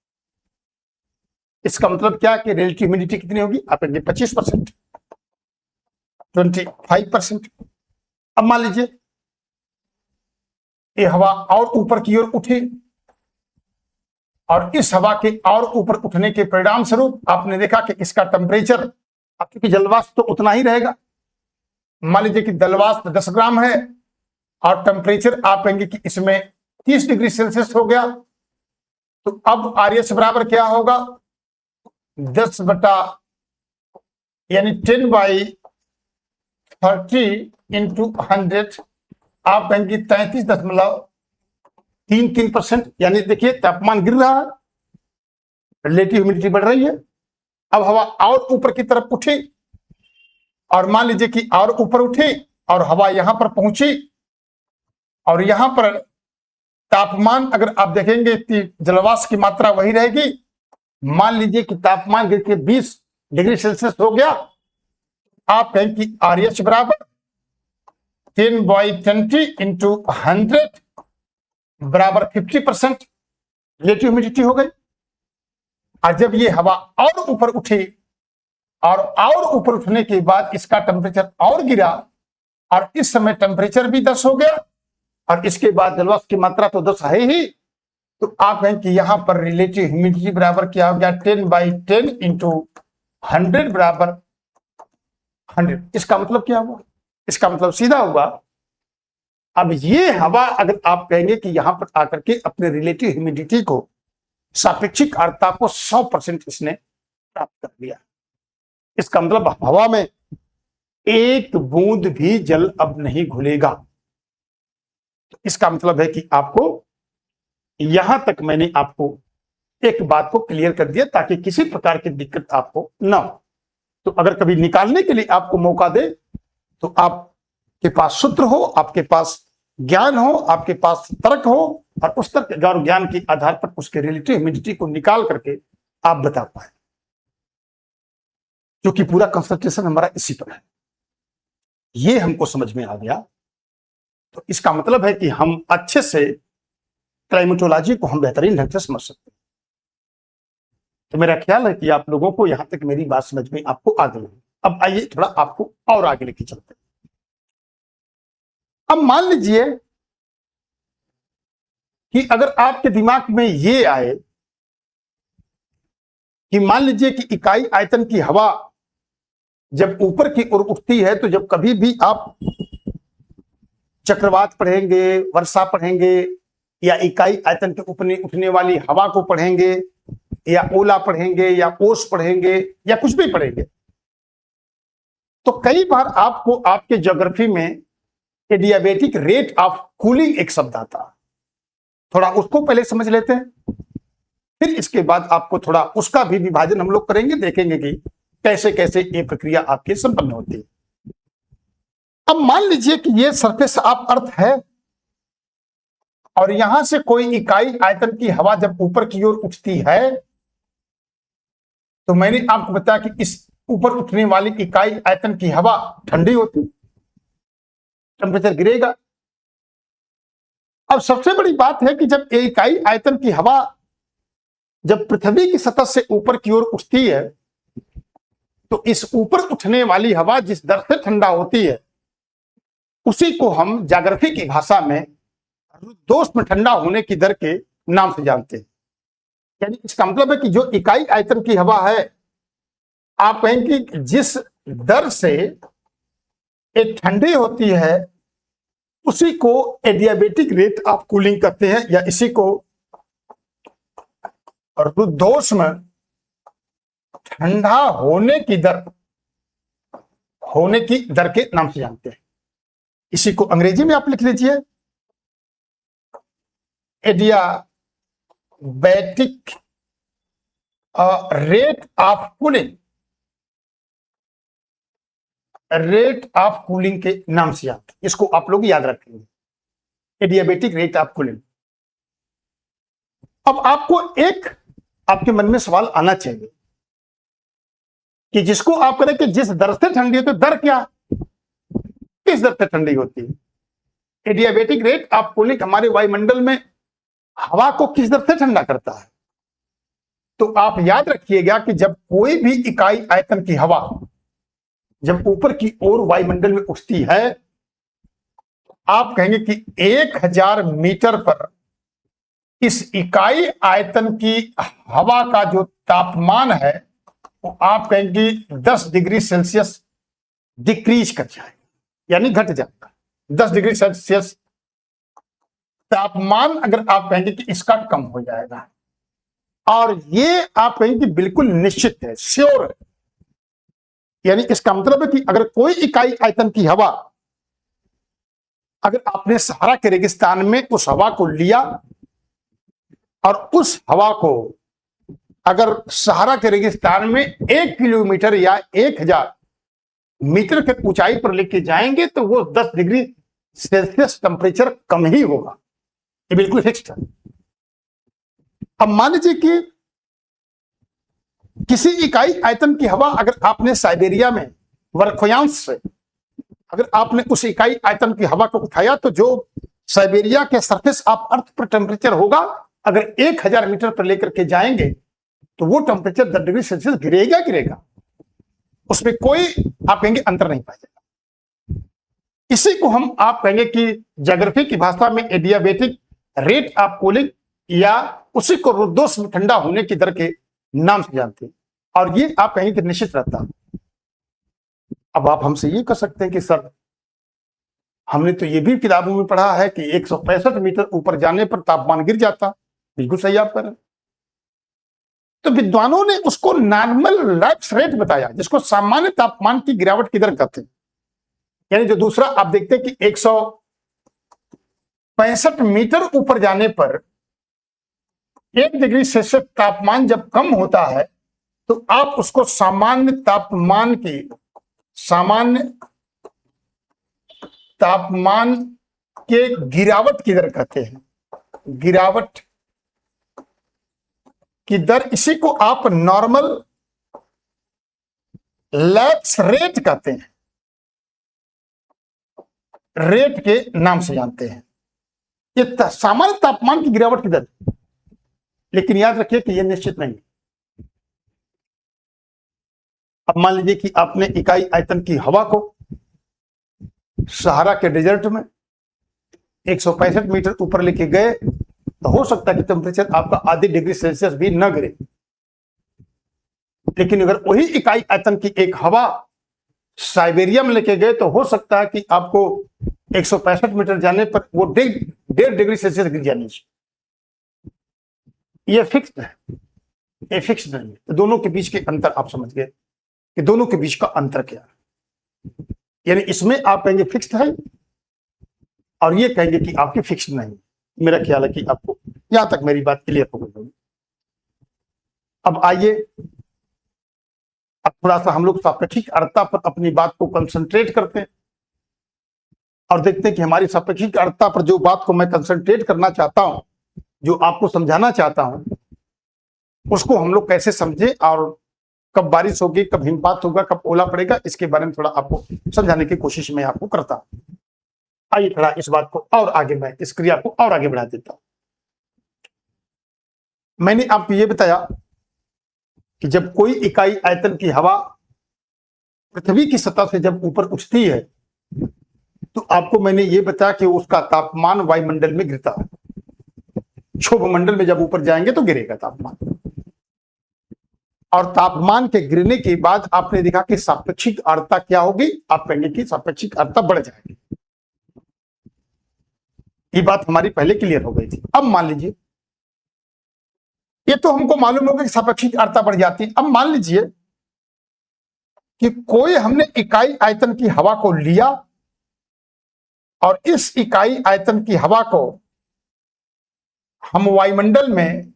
इसका मतलब क्या कि रिलेटिव ह्यूमिडिटी कितनी होगी, आप कहेंगे 25%, 25%। अब मान लीजिए ये हवा और ऊपर की ओर उठी, और इस हवा के और ऊपर उठने के परिणाम स्वरूप आपने देखा कि इसका टेम्परेचर, अब क्योंकि जलवाष्प तो उतना ही रहेगा, मान लीजिए कि जलवाष्प 10 ग्राम है और टेम्परेचर आप कहेंगे कि इसमें 30 डिग्री सेल्सियस हो गया, तो अब आरएस बराबर क्या होगा, 10 बटा यानी 10/30 इंटू 100, आप कहेंगे 33.33%। यानी देखिए तापमान गिर रहा है, रिलेटिव ह्यूमिडिटी बढ़ रही है। अब हवा और ऊपर की तरफ उठी, और मान लीजिए कि और ऊपर उठी और हवा यहां पर पहुंची, और यहां पर तापमान अगर आप देखेंगे कि जलवाष्प की मात्रा वही रहेगी। मान लीजिए कि तापमान गिर के 20 डिग्री सेल्सियस हो गया, आप कहें कि आरएच बराबर 10/20 इंटू 100 बराबर 50% रिलेटिव ह्यूमिडिटी हो गई। और जब ये हवा और ऊपर उठी, और ऊपर उठने के बाद इसका टेम्परेचर और गिरा, और इस समय टेम्परेचर भी 10 हो गया, और इसके बाद जलवाष्प की मात्रा तो 10 है ही, तो आप कहें कि यहां पर रिलेटिव ह्यूमिडिटी बराबर क्या हो गया, 10/10 इंटू 100 बराबर 100। इसका मतलब क्या हुआ, इसका मतलब सीधा हुआ, अब ये हवा अगर आप कहेंगे कि यहां पर आकर के अपने रिलेटिव ह्यूमिडिटी को, सापेक्षिक आर्द्रता को 100% इसने प्राप्त कर लिया। इसका मतलब हवा में एक बूंद भी जल अब नहीं घुलेगा। तो इसका मतलब है कि आपको यहां तक मैंने आपको एक बात को क्लियर कर दिया, ताकि किसी प्रकार की दिक्कत आपको ना हो। तो अगर कभी निकालने के लिए आपको मौका दे, तो आपके पास सूत्र हो, आपके पास ज्ञान हो, आपके पास तर्क हो, और उस तर्क और ज्ञान के आधार पर उसके रिलेटिव ह्यूमिडिटी को निकाल करके आप बता पाए, क्योंकि पूरा कंसंट्रेशन हमारा इसी पर है। ये हमको समझ में आ गया, तो इसका मतलब है कि हम अच्छे से क्लाइमेटोलॉजी को हम बेहतरीन ढंग से समझ सकते हैं। तो मेरा ख्याल है कि आप लोगों को यहां तक मेरी बात समझ में आपको आ गई। अब आइए थोड़ा आपको और आगे लेके चलते हैं। अब मान लीजिए कि अगर आपके दिमाग में ये आए कि मान लीजिए कि इकाई आयतन की हवा जब ऊपर की ओर उठती है, तो जब कभी भी आप चक्रवात पढ़ेंगे, वर्षा पढ़ेंगे, या इकाई आयतन के उठने वाली हवा को पढ़ेंगे, या ओला पढ़ेंगे, या ओस पढ़ेंगे, या कुछ भी पढ़ेंगे, तो कई बार आपको आपके ज्योग्राफी में एडियाबेटिक रेट ऑफ कूलिंग एक शब्द आता है। थोड़ा उसको पहले समझ लेते हैं, फिर इसके बाद आपको थोड़ा उसका भी विभाजन हम लोग करेंगे, देखेंगे कि कैसे कैसे ये प्रक्रिया आपकी संपन्न होती है। अब मान लीजिए कि ये सरफेस ऑफ अर्थ है और यहां से कोई इकाई आयतन की हवा जब ऊपर की ओर उठती है तो मैंने आपको बताया कि इस ऊपर उठने वाली इकाई आयतन की हवा ठंडी होती, टेम्परेचर गिरेगा। अब सबसे बड़ी बात है कि जब इकाई आयतन की हवा जब पृथ्वी की सतह से ऊपर की ओर उठती है तो इस ऊपर उठने वाली हवा जिस दर से ठंडा होती है उसी को हम ज्योग्राफी की भाषा में रुद्धोष्म में ठंडा होने की दर के नाम से जानते हैं। यानी इसका मतलब है कि जो इकाई आयतन की हवा है, आप कहेंगे कि जिस दर से एक ठंडी होती है उसी को एडियाबेटिक रेट ऑफ कूलिंग कहते हैं, या इसी को रुद्धोष्म ठंडा होने की दर के नाम से जानते हैं। इसी को अंग्रेजी में आप लिख लीजिए एडियाबैटिक रेट ऑफ कूलिंग के नाम से जानते हैं। इसको आप लोग याद रखेंगे, एडियाबैटिक रेट ऑफ कूलिंग। अब आपको एक आपके मन में सवाल आना चाहिए कि जिसको आप करें कि जिस दर से ठंडी होती है, दर क्या, किस दर से ठंडी होती है? एडियाबैटिक रेट ऑफ कूलिंग हमारे वायुमंडल में हवा को किस दर से ठंडा करता है? तो आप याद रखिएगा कि जब कोई भी इकाई आयतन की हवा जब ऊपर की ओर वायुमंडल में उठती है, आप कहेंगे कि 1000 मीटर पर इस इकाई आयतन की हवा का जो तापमान है वो आप कहेंगे 10 डिग्री सेल्सियस डिक्रीज कर जाएगा, यानी घट जाएगा। 10 डिग्री सेल्सियस तापमान अगर आप कहेंगे कि इसका कम हो जाएगा, और ये आप कहेंगे बिल्कुल निश्चित है, श्योर है। यानी इसका मतलब है कि अगर कोई इकाई आयतन की हवा, अगर आपने सहारा के रेगिस्तान में उस हवा को लिया और उस हवा को अगर सहारा के रेगिस्तान में 1 किलोमीटर या 1000 मीटर के ऊंचाई पर लेके जाएंगे तो वो 10 डिग्री सेल्सियस टेम्परेचर कम ही होगा, ये बिल्कुल फिक्स्ड है। अब मान लीजिए कि किसी इकाई आयतन की हवा अगर आपने साइबेरिया में वर्षांश से अगर आपने उस इकाई आयतन की हवा को उठाया तो जो साइबेरिया के सरफेस ऑफ अर्थ पर टेम्परेचर होगा, अगर 1000 मीटर पर लेकर के जाएंगे तो वो टेम्परेचर 10 डिग्री सेल्सियस गिरेगा, उसमें कोई आप कहेंगे अंतर नहीं पाएगा। इसी को हम आप कहेंगे कि ज्योग्राफी की भाषा में एडियाबैटिक रेट ऑफ कूलिंग या उसी को रुद्धोष्म ठंडा होने की दर के नाम से जानते हैं, और ये आप कहेंगे कि निश्चित रहता है। अब आप हमसे ये कह सकते हैं कि सर हमने तो ये भी किताबों में पढ़ा है कि 165 मीटर ऊपर जाने पर तापमान गिर जाता। बिल्कुल सही आप कह रहे हैं। तो विद्वानों ने उसको नॉर्मल लैप्स रेट बताया, जिसको सामान्य तापमान की गिरावट की दर कहते हैं। यानी जो दूसरा आप देखते हैं कि 165 मीटर ऊपर जाने पर 1 डिग्री सेल्सियस तापमान जब कम होता है तो आप उसको सामान्य तापमान के गिरावट की दर कहते हैं। गिरावट की दर, इसी को आप नॉर्मल लैप्स रेट कहते हैं, रेट के नाम से जानते हैं। ये सामान्य तापमान की गिरावट की दर, लेकिन याद रखिए कि यह निश्चित नहीं। अब मान लीजिए कि आपने इकाई आयतन की हवा को सहारा के डेजर्ट में 165 मीटर ऊपर लेके गए तो हो सकता है कि टेम्परेचर आपका आधी डिग्री सेल्सियस भी न गिरे, लेकिन अगर वही इकाई आयतन की एक हवा साइबेरिया में लेके गए तो हो सकता है कि आपको 165 मीटर जाने पर वो 1.5 डिग्री सेल्सियस गिर जानी चाहिए। ये फिक्स्ड है, ये फिक्स्ड नहीं है। तो दोनों के बीच के अंतर आप समझ गए कि दोनों के बीच का अंतर क्या है। यानी इसमें आप कहेंगे फिक्स्ड है और ये कहेंगे कि आपकी फिक्स्ड नहीं। मेरा ख्याल है कि आपको यहां तक मेरी बात क्लियर हो गई। अब आइए, अब थोड़ा सा हम लोग सापेक्षिक आर्द्रता पर अपनी बात को कंसंट्रेट करते हैं और देखते हैं कि हमारी सापेक्षिक आर्द्रता पर जो बात को मैं कंसंट्रेट करना चाहता हूं, जो आपको समझाना चाहता हूं, उसको हम लोग कैसे समझे और कब बारिश होगी, कब हिमपात होगा, कब ओला पड़ेगा, इसके बारे में थोड़ा आपको समझाने की कोशिश मैं आपको करता हूं। आइए थोड़ा इस बात को और आगे, मैं इस क्रिया को और आगे बढ़ा देता हूं। मैंने आपको ये बताया कि जब कोई इकाई आयतन की हवा पृथ्वी की सतह से जब ऊपर उठती है तो आपको मैंने ये बताया कि उसका तापमान वायुमंडल में गिरता है। क्षोभ मंडल में जब ऊपर जाएंगे तो गिरेगा तापमान, और तापमान के गिरने के बाद आपने देखा कि सापेक्षिक आर्द्रता क्या होगी, आप कहेंगे कि सापेक्षिक आर्द्रता बढ़ जाएगी। ये बात हमारी पहले क्लियर हो गई थी। अब मान लीजिए, ये तो हमको मालूम होगा कि सापेक्षिक आर्द्रता बढ़ जाती है। अब मान लीजिए कि कोई हमने इकाई आयतन की हवा को लिया और इस इकाई आयतन की हवा को हम वायुमंडल में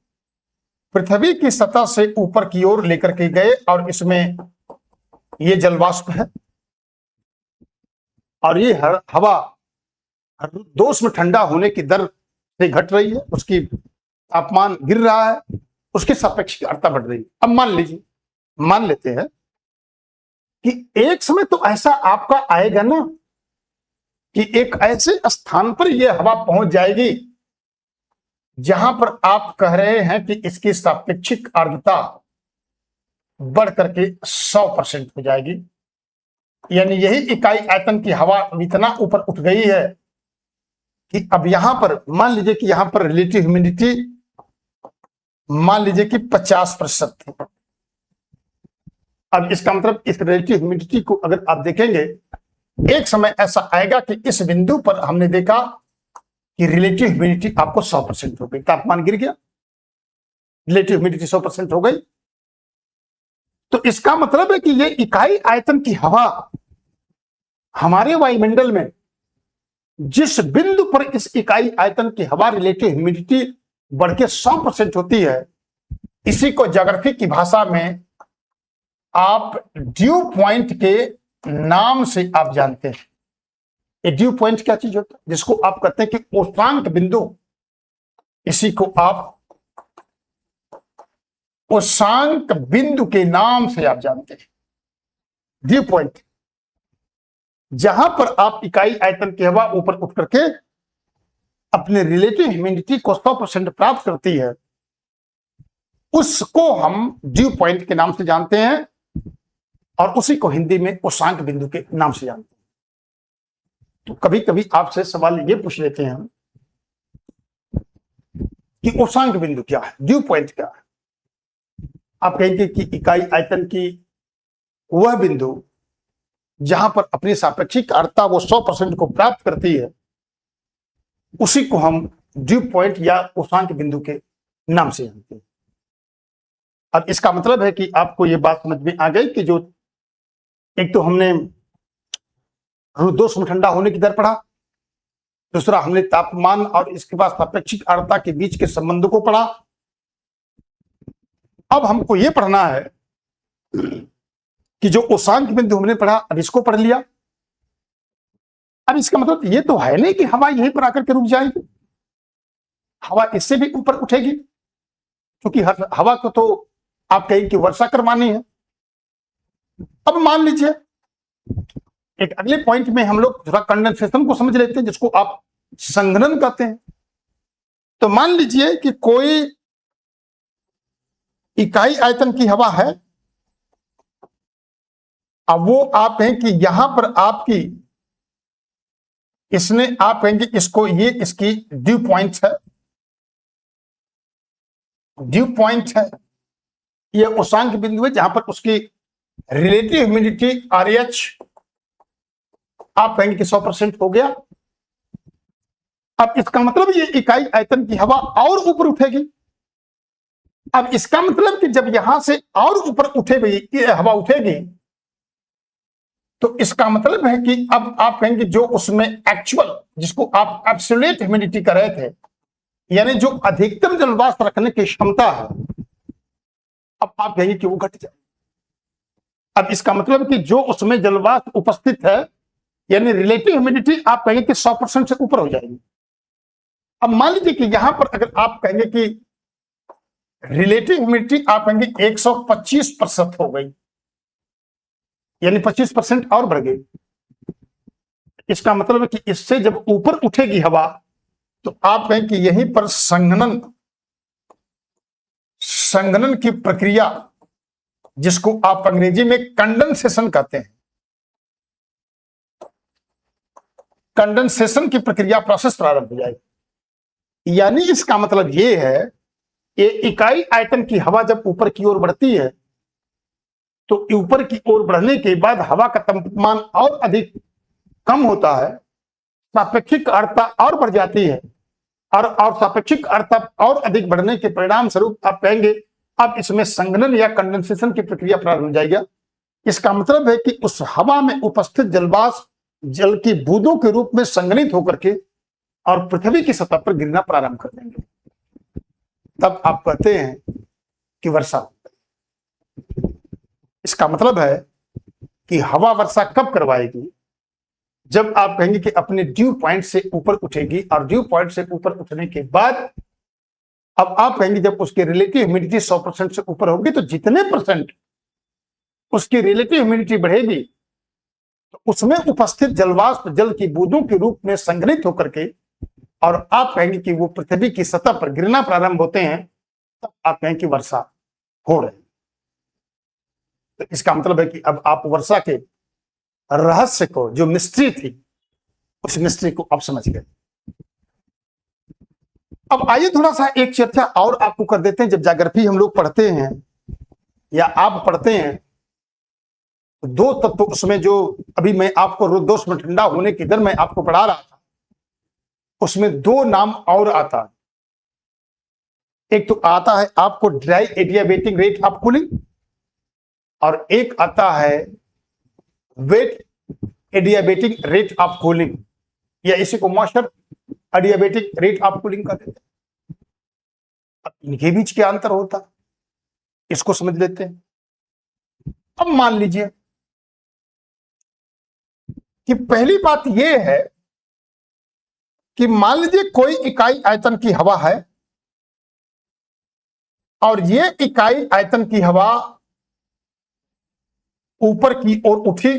पृथ्वी की सतह से ऊपर की ओर लेकर के गए, और इसमें ये जलवाष्प है और ये हवा हर 2 में ठंडा होने की दर से घट रही है, उसकी तापमान गिर रहा है, उसकी सापेक्षिक आर्द्रता बढ़ रही है। अब मान लीजिए, मान लेते हैं कि एक समय तो ऐसा आपका आएगा ना कि एक ऐसे स्थान पर यह हवा पहुंच जाएगी जहां पर आप कह रहे हैं कि इसकी सापेक्षिक आर्द्रता बढ़ करके 100% हो जाएगी। यानी यही इकाई आयतन की हवा इतना ऊपर उठ गई है कि अब यहां पर मान लीजिए कि यहां पर रिलेटिव ह्यूमिडिटी मान लीजिए कि 50% थी। अब इसका मतलब इस रिलेटिव ह्यूमिडिटी को अगर आप देखेंगे, एक समय ऐसा आएगा कि इस बिंदु पर हमने देखा कि रिलेटिव ह्यूमिडिटी आपको 100% हो गई, तापमान गिर गया, रिलेटिव ह्यूमिडिटी 100% हो गई। तो इसका मतलब है कि ये इकाई आयतन की हवा हमारे वायुमंडल में जिस बिंदु पर इस इकाई आयतन की हवा रिलेटिव ह्यूमिडिटी बढ़ के 100% होती है, इसी को ज्योग्राफी की भाषा में आप ड्यू पॉइंट के नाम से आप जानते हैं। ये ड्यू पॉइंट क्या चीज होता है, जिसको आप कहते हैं कि उष्णांक बिंदु, इसी को आप उष्णांक बिंदु के नाम से आप जानते हैं, ड्यू पॉइंट। जहां पर आप इकाई आयतन की हवा ऊपर उठ करके अपने रिलेटिव ह्यूमिडिटी को 100% प्राप्त करती है, उसको हम ड्यू पॉइंट के नाम से जानते हैं, और उसी को हिंदी में उष्णांक बिंदु के नाम से जानते हैं। तो कभी कभी आपसे सवाल ये पूछ लेते हैं हम कि उष्णांक बिंदु क्या है, ड्यू पॉइंट क्या है। आप कहेंगे कि इकाई आयतन की वह बिंदु जहां पर अपनी सापेक्षिक आर्द्रता वो 100% को प्राप्त करती है, उसी को हम ड्यू पॉइंट या उष्णांक बिंदु के नाम से जानते हैं। अब इसका मतलब है कि आपको ये बात समझ में आ गई कि जो एक तो हमने 2 में ठंडा होने की दर पढ़ा, दूसरा हमने तापमान और इसके बाद सापेक्षिक आर्द्रता के बीच के संबंध को पढ़ा। अब हमको यह पढ़ना है कि जो उष्णांक बिंदु हमने पढ़ा, अब इसको पढ़ लिया। अब इसका मतलब ये तो है नहीं कि हवा यहीं पर आकर के रुक जाएगी, हवा इससे भी ऊपर उठेगी, क्योंकि हवा को तो आप कहेंगे कि वर्षा करवानी है। अब मान लीजिए एक अगले पॉइंट में हम लोग थोड़ा कंडेंसेशन को समझ लेते हैं, जिसको आप संघनन कहते हैं। तो मान लीजिए कि कोई इकाई आयतन की हवा है, अब वो आप कहें कि यहां पर आपकी इसने आप कहेंगे इसको ये इसकी ड्यू पॉइंट है, ड्यू पॉइंट है, ये उष्णांक बिंदु है जहां पर उसकी रिलेटिव ह्यूमिडिटी RH आप कहेंगे कि 100% हो गया। अब इसका मतलब ये इकाई आयतन की हवा और ऊपर उठेगी। अब इसका मतलब कि जब यहां से और ऊपर उठेगी, ये हवा उठेगी, तो इसका मतलब है कि अब आप कहेंगे जो उसमें एक्चुअल, जिसको आप एब्सोल्यूट ह्यूमिडिटी कर रहे थे, यानी जो अधिकतम जलवाष्प रखने की क्षमता है, अब आप कहेंगे कि वो घट जाए। अब इसका मतलब कि जो उसमें जलवाष्प उपस्थित है, यानी रिलेटिव ह्यूमिडिटी आप कहेंगे कि 100% से ऊपर हो जाएगी। अब मान लीजिए कि यहां पर अगर आप कहेंगे कि रिलेटिव ह्यूमिडिटी आप कहेंगे 125% हो गई, यानी 25% और बढ़ गई। इसका मतलब है कि इससे जब ऊपर उठेगी हवा तो आप कहें कि यहीं पर संघनन की प्रक्रिया, जिसको आप अंग्रेजी में कंडेंसेशन कहते हैं, कंडेंसेशन की प्रक्रिया प्रोसेस प्रारंभ हो जाएगी। यानी इसका मतलब यह है कि इकाई आयतन की हवा जब ऊपर की ओर बढ़ती है तो ऊपर की ओर बढ़ने के बाद हवा का तापमान और अधिक कम होता है, सापेक्षिक आर्द्रता और बढ़ जाती है, और सापेक्षिक आर्द्रता और अधिक बढ़ने के परिणाम स्वरूप आप कहेंगे अब इसमें संघनन या कंडेंसेशन की प्रक्रिया प्रारंभ हो जाएगी। इसका मतलब है कि उस हवा में उपस्थित जलवाष्प जल की बूंदों के रूप में संघनित होकर के और पृथ्वी की सतह पर गिरना प्रारंभ कर देंगे। तब आप कहते हैं कि वर्षा। इसका मतलब है कि हवा वर्षा कब करवाएगी? जब आप कहेंगे कि अपने ड्यू पॉइंट से ऊपर उठेगी, और ड्यू पॉइंट से ऊपर उठने के बाद अब आप कहेंगे जब उसकी रिलेटिव ह्यूमिडिटी 100% से ऊपर होगी तो जितने परसेंट उसकी रिलेटिव ह्यूमिडिटी बढ़ेगी तो उसमें उपस्थित जलवाष्प जल की बूंदों के रूप में संघनित होकर के और आप कहेंगे कि वो पृथ्वी की सतह पर गिरना प्रारंभ होते हैं, तब आप कहेंगे कि वर्षा हो रही। तो इसका मतलब है कि अब आप वर्षा के रहस्य को, जो मिस्ट्री थी, उस मिस्ट्री को आप समझ गए। अब आइए थोड़ा सा एक चर्चा और आपको कर देते हैं। जब ज्योग्राफी हम लोग पढ़ते हैं या आप पढ़ते हैं तो दो तत्व उसमें, जो अभी मैं आपको रुद्धोष्म ठंडा होने की दर में आपको पढ़ा रहा था, उसमें दो नाम और आता है। एक तो आता है आपको dry adiabatic rate of cooling, और एक आता है wet adiabatic rate of cooling, या इसी को moisture adiabatic rate of cooling कहते हैं। अब इनके बीच क्या अंतर होता है, इसको समझ लेते हैं। अब मान लीजिए कि पहली बात यह है कि मान लीजिए कोई इकाई आयतन की हवा है, और यह इकाई आयतन की हवा ऊपर की ओर उठी,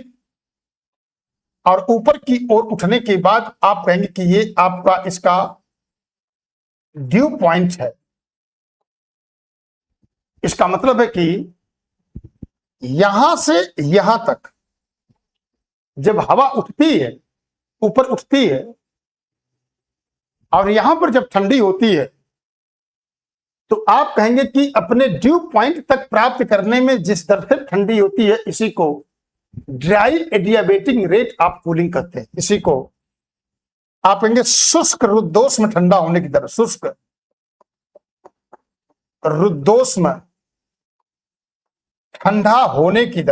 और ऊपर की ओर उठने के बाद आप कहेंगे कि ये आपका इसका ड्यू पॉइंट है। इसका मतलब है कि यहां से यहां तक जब हवा उठती है, ऊपर उठती है, और यहां पर जब ठंडी होती है, तो आप कहेंगे कि अपने ड्यू पॉइंट तक प्राप्त करने में जिस दर से ठंडी होती है, इसी को dry adiabatic rate of cooling कहते हैं। इसी को आप कहेंगे शुष्क रुद्धोष्म ठंडा होने की दर, शुष्क रुद्धोष्म ठंडा होने की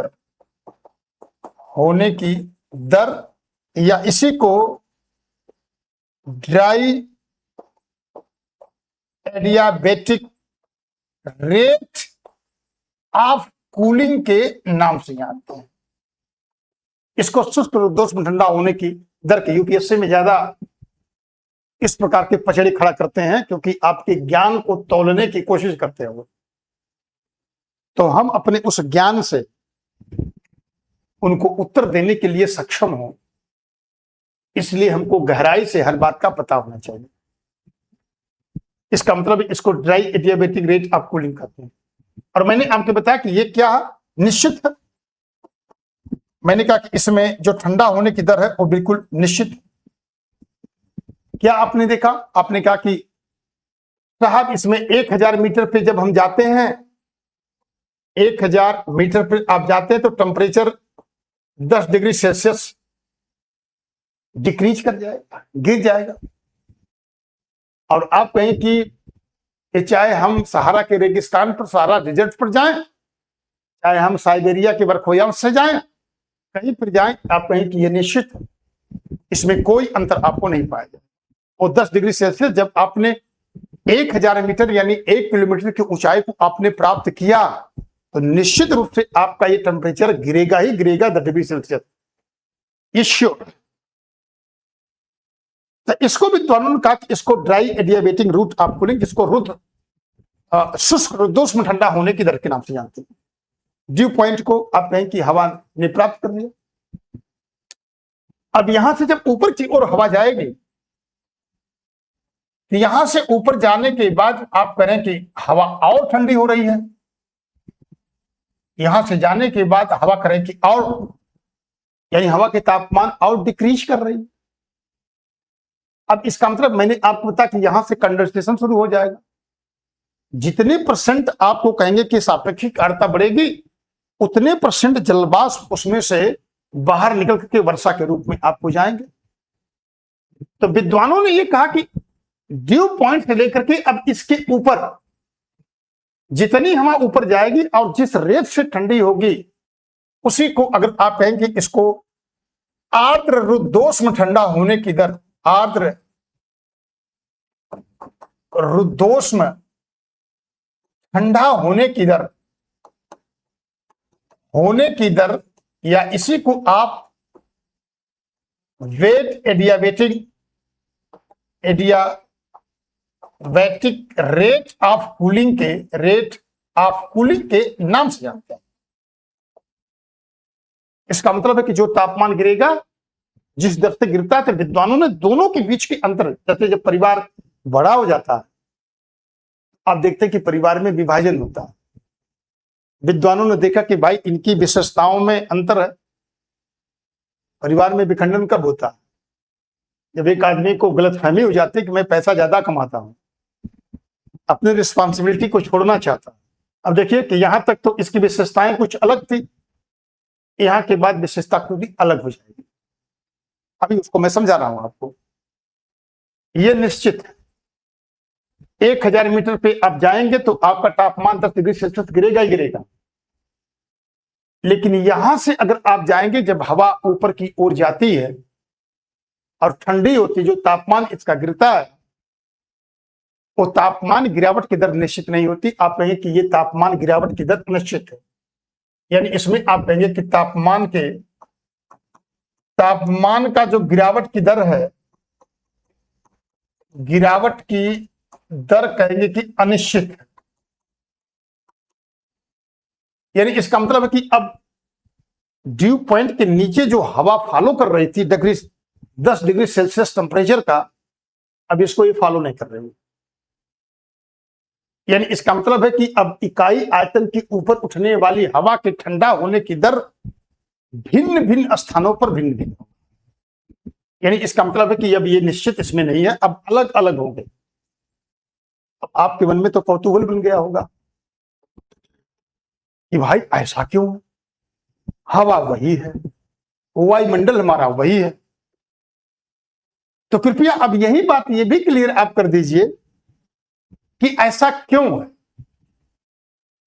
दर, या इसी को dry adiabatic rate of cooling के नाम से जानते हैं। इसको शुष्क रुद्धोष्म ठंडा होने की दर के यूपीएससी में ज्यादा इस प्रकार के पचड़े खड़ा करते हैं, क्योंकि आपके ज्ञान को तौलने की कोशिश करते हैं वो। तो हम अपने उस ज्ञान से उनको उत्तर देने के लिए सक्षम हो, इसलिए हमको गहराई से हर बात का पता होना चाहिए। इसका मतलब इसको dry adiabatic rate of cooling कहते हैं। और मैंने आपको बताया कि ये क्या निश्चित है। मैंने कहा कि इसमें जो ठंडा होने की दर है वो बिल्कुल निश्चित है। क्या आपने देखा, आपने कहा कि साहब इसमें 1000 मीटर पे जब हम जाते हैं, 1000 मीटर पे आप जाते हैं तो टेम्परेचर 10 डिग्री सेल्सियस डिक्रीज कर जाएगा, गिर जाएगा। और आप कहें कि चाहे हम सहारा के रेगिस्तान पर, सहारा डिजर्ट पर जाएं, चाहे हम साइबेरिया के बर्फोयांश से जाएं, कहीं पर जाएं, आप कहें कि यह निश्चित है, इसमें कोई अंतर आपको नहीं पाएगा। और 10 डिग्री सेल्सियस जब आपने 1000 मीटर यानी 1 किलोमीटर की ऊंचाई को आपने प्राप्त किया, तो निश्चित रूप से आपका ये टेम्परेचर गिरेगा ही गिरेगा 10 डिग्री सेल्सियस, ये श्योर। तो इसको विद्वानों ने कहा कि इसको dry adiabatic rate of cooling, जिसको शुष्क रुद्धोष्म ठंडा होने की दर के नाम से जानते हैं। ड्यू पॉइंट को आप कहें कि हवा ने प्राप्त कर लिया। अब यहां से जब ऊपर की ओर हवा जाएगी, तो यहां से ऊपर जाने के बाद आप करें कि हवा और ठंडी हो रही है, यहां से जाने के बाद हवा करें कि और, यानी हवा के तापमान और डिक्रीज कर रही है। अब इसका मतलब मैंने आपको बताया कि यहां से कंडेंसेशन शुरू हो जाएगा। जितने परसेंट आपको कहेंगे कि सापेक्षिक आर्द्रता बढ़ेगी, उतने परसेंट जलवाष्प उसमें से बाहर निकल करके वर्षा के रूप में आपको जाएंगे। तो विद्वानों ने यह कहा कि ड्यू पॉइंट से लेकर के अब इसके ऊपर जितनी हवा ऊपर जाएगी और जिस रेत से ठंडी होगी, उसी को अगर आप कहेंगे इसको आर्द्र रुद्धोष्म ठंडा होने की दर, आर्द्र रुद्धोष्म ठंडा होने की दर या इसी को आप wet adiabatic rate of cooling के नाम से जानते हैं। इसका मतलब है कि जो तापमान गिरेगा, जिस दर से गिरता है, तो विद्वानों ने दोनों के बीच के अंतर, जैसे जब परिवार बड़ा हो जाता है, आप देखते हैं कि परिवार में विभाजन होता है। विद्वानों ने देखा कि भाई इनकी विशेषताओं में अंतर है। परिवार में विखंडन कब होता है? जब एक आदमी को गलतफहमी हो जाती है कि मैं पैसा ज्यादा कमाता हूं, अपनी रिस्पॉन्सिबिलिटी को छोड़ना चाहता हूं। अब देखिए कि यहां तक तो इसकी विशेषताएं कुछ अलग थी, यहां के बाद विशेषता पूरी अलग हो जाएगी। अभी उसको मैं समझा रहा हूं आपको। यह निश्चित है, 1000 मीटर पे आप जाएंगे तो आपका तापमान 10 डिग्री सेल्सियस गिरेगा ही गिरेगा। लेकिन यहां से अगर आप जाएंगे, जब हवा ऊपर की ओर जाती है और ठंडी होती, जो तापमान इसका गिरता है, वो तापमान गिरावट की दर निश्चित नहीं होती। आप कहेंगे कि ये तापमान गिरावट की दर निश्चित है, यानी इसमें आप कहेंगे कि तापमान का जो गिरावट की दर है, गिरावट की दर कहेंगे कि अनिश्चित है। यानी इसका मतलब है कि अब ड्यू पॉइंट के नीचे जो हवा फॉलो कर रही थी 10 डिग्री सेल्सियस टेम्परेचर का, अब इसको ये फॉलो नहीं कर रही। यानी इसका मतलब है कि अब इकाई आयतन की ऊपर उठने वाली हवा के ठंडा होने की दर भिन्न भिन्न स्थानों पर भिन्न भिन्न होगी। यानी इसका मतलब है कि अब ये निश्चित इसमें नहीं है, अब अलग अलग होंगे। अब आपके मन में तो कौतूहल बन गया होगा कि भाई ऐसा क्यों है? हवा वही है, वायुमंडल हमारा वही है। तो कृपया अब यही बात ये भी क्लियर आप कर दीजिए कि ऐसा क्यों है।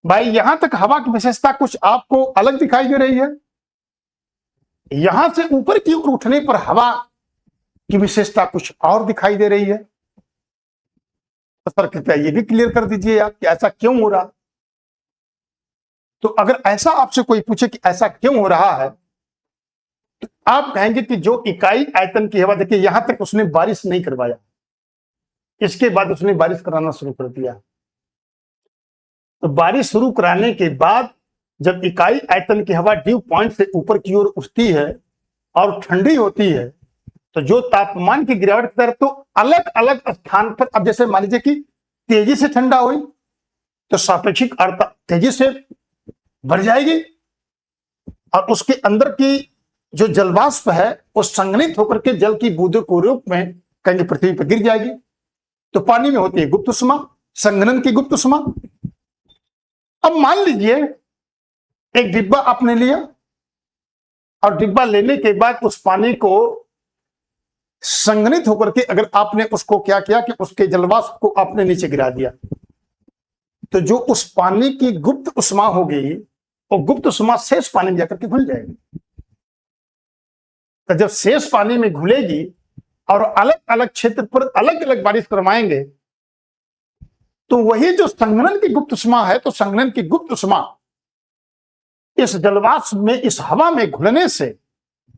भाई यहां तक हवा की विशेषता कुछ आपको अलग दिखाई दे रही है, यहां से ऊपर की ओर उठने पर हवा की विशेषता कुछ और दिखाई दे रही है। तो सर कृपया ये भी क्लियर कर दीजिए आप कि ऐसा क्यों हो रहा। तो अगर ऐसा आपसे कोई पूछे कि ऐसा क्यों हो रहा है, तो आप कहेंगे कि जो इकाई आयतन की हवा, देखिए यहां तक उसने बारिश नहीं करवाया, इसके बाद उसने बारिश कराना शुरू कर दिया। तो बारिश शुरू कराने के बाद जब इकाई आयतन की हवा ड्यू पॉइंट से ऊपर की ओर उठती है और ठंडी होती है, तो जो तापमान की गिरावट की दर तो अलग अलग स्थान पर, अब जैसे मान लीजिए कि तेजी से ठंडा हुई तो सापेक्षिक आर्द्रता तेजी से बढ़ जाएगी और उसके अंदर की जो जलवाष्प है वो संघनित होकर के जल की बूंदों के रूप में कहीं पृथ्वी पर गिर जाएगी। तो पानी में होती है गुप्त उष्मा, संघनन की गुप्त उष्मा। अब मान लीजिए एक डिब्बा आपने लिया और डिब्बा लेने के बाद उस पानी को संघनित होकर के अगर आपने उसको क्या किया कि उसके जलवाष्प को आपने नीचे गिरा दिया, तो जो उस पानी की गुप्त उष्मा होगी वो गुप्त उष्मा शेष पानी में जाकर के घुल जाएगी। तो जब शेष पानी में घुलेगी और अलग अलग क्षेत्र पर अलग अलग बारिश करवाएंगे, तो वही जो संघनन की गुप्त उष्मा है, तो संघनन की गुप्त उष्मा इस जलवाष्प में, इस हवा में घुलने से,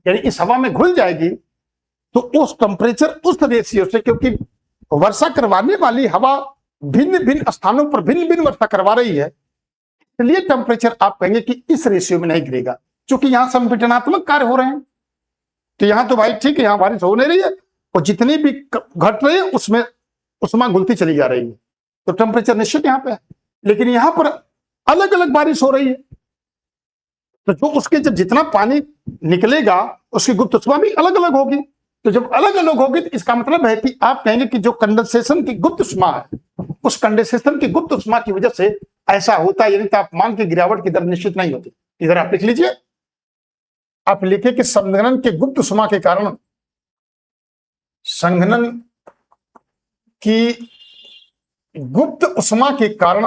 यानी इस हवा में घुल जाएगी, तो उस टेम्परेचर, उस रेशियो से, क्योंकि वर्षा करवाने वाली हवा भिन्न भिन्न स्थानों पर भिन्न भिन्न वर्षा करवा रही है, इसलिए टेम्परेचर आप कहेंगे कि इस रेशियो में नहीं गिरेगा, क्योंकि यहां संपीड़नात्मक कार्य हो रहे हैं। तो यहां तो भाई ठीक है, यहां बारिश हो नहीं रही है और जितनी भी घट रही है उसमें उष्मा घुलती चली जा रही है, तो टेम्परेचर निश्चित यहां पे है। लेकिन यहां पर अलग अलग बारिश हो रही है, तो जो उसके जब जितना पानी निकलेगा उसकी गुप्त उष्मा भी अलग अलग होगी। तो जब अलग अलग होगी तो इसका मतलब है कि आप कहेंगे कि जो कंडेंसेशन की गुप्त उष्मा है, उस कंडेंसेशन की गुप्त उष्मा की वजह से ऐसा होता है, यानी तापमान की गिरावट की दर निश्चित नहीं होती। इधर आप लिख लीजिए, आप लिखे कि संघनन के गुप्त उष्मा के कारण, संघनन की गुप्त उष्मा के कारण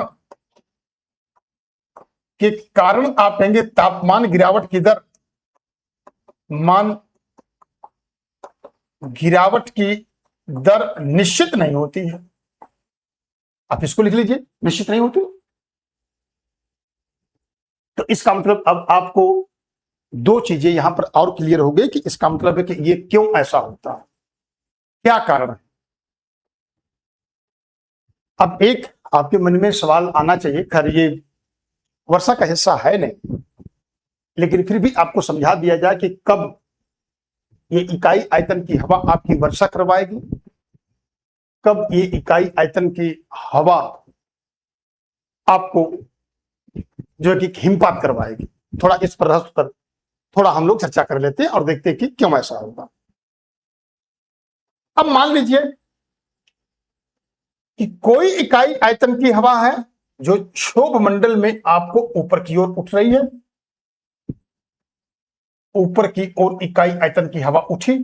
आप कहेंगे तापमान गिरावट की दर, मान गिरावट की दर निश्चित नहीं होती है। आप इसको लिख लीजिए, निश्चित नहीं होती। तो इसका मतलब अब आपको दो चीजें यहां पर और क्लियर हो गई कि इसका मतलब है कि ये क्यों ऐसा होता है, क्या कारण है। अब एक आपके मन में सवाल आना चाहिए, खैर ये वर्षा का हिस्सा है नहीं, लेकिन फिर भी आपको समझा दिया जाए कि कब ये इकाई आयतन की हवा आपकी वर्षा करवाएगी, कब ये इकाई आयतन की हवा आपको जो है कि हिमपात करवाएगी। थोड़ा इस पर थोड़ा हम लोग चर्चा कर लेते हैं और देखते हैं कि क्यों ऐसा होगा। अब मान लीजिए कि कोई इकाई आयतन की हवा है जो क्षोभ मंडल में आपको ऊपर की ओर उठ रही है, ऊपर की ओर इकाई आयतन की हवा उठी,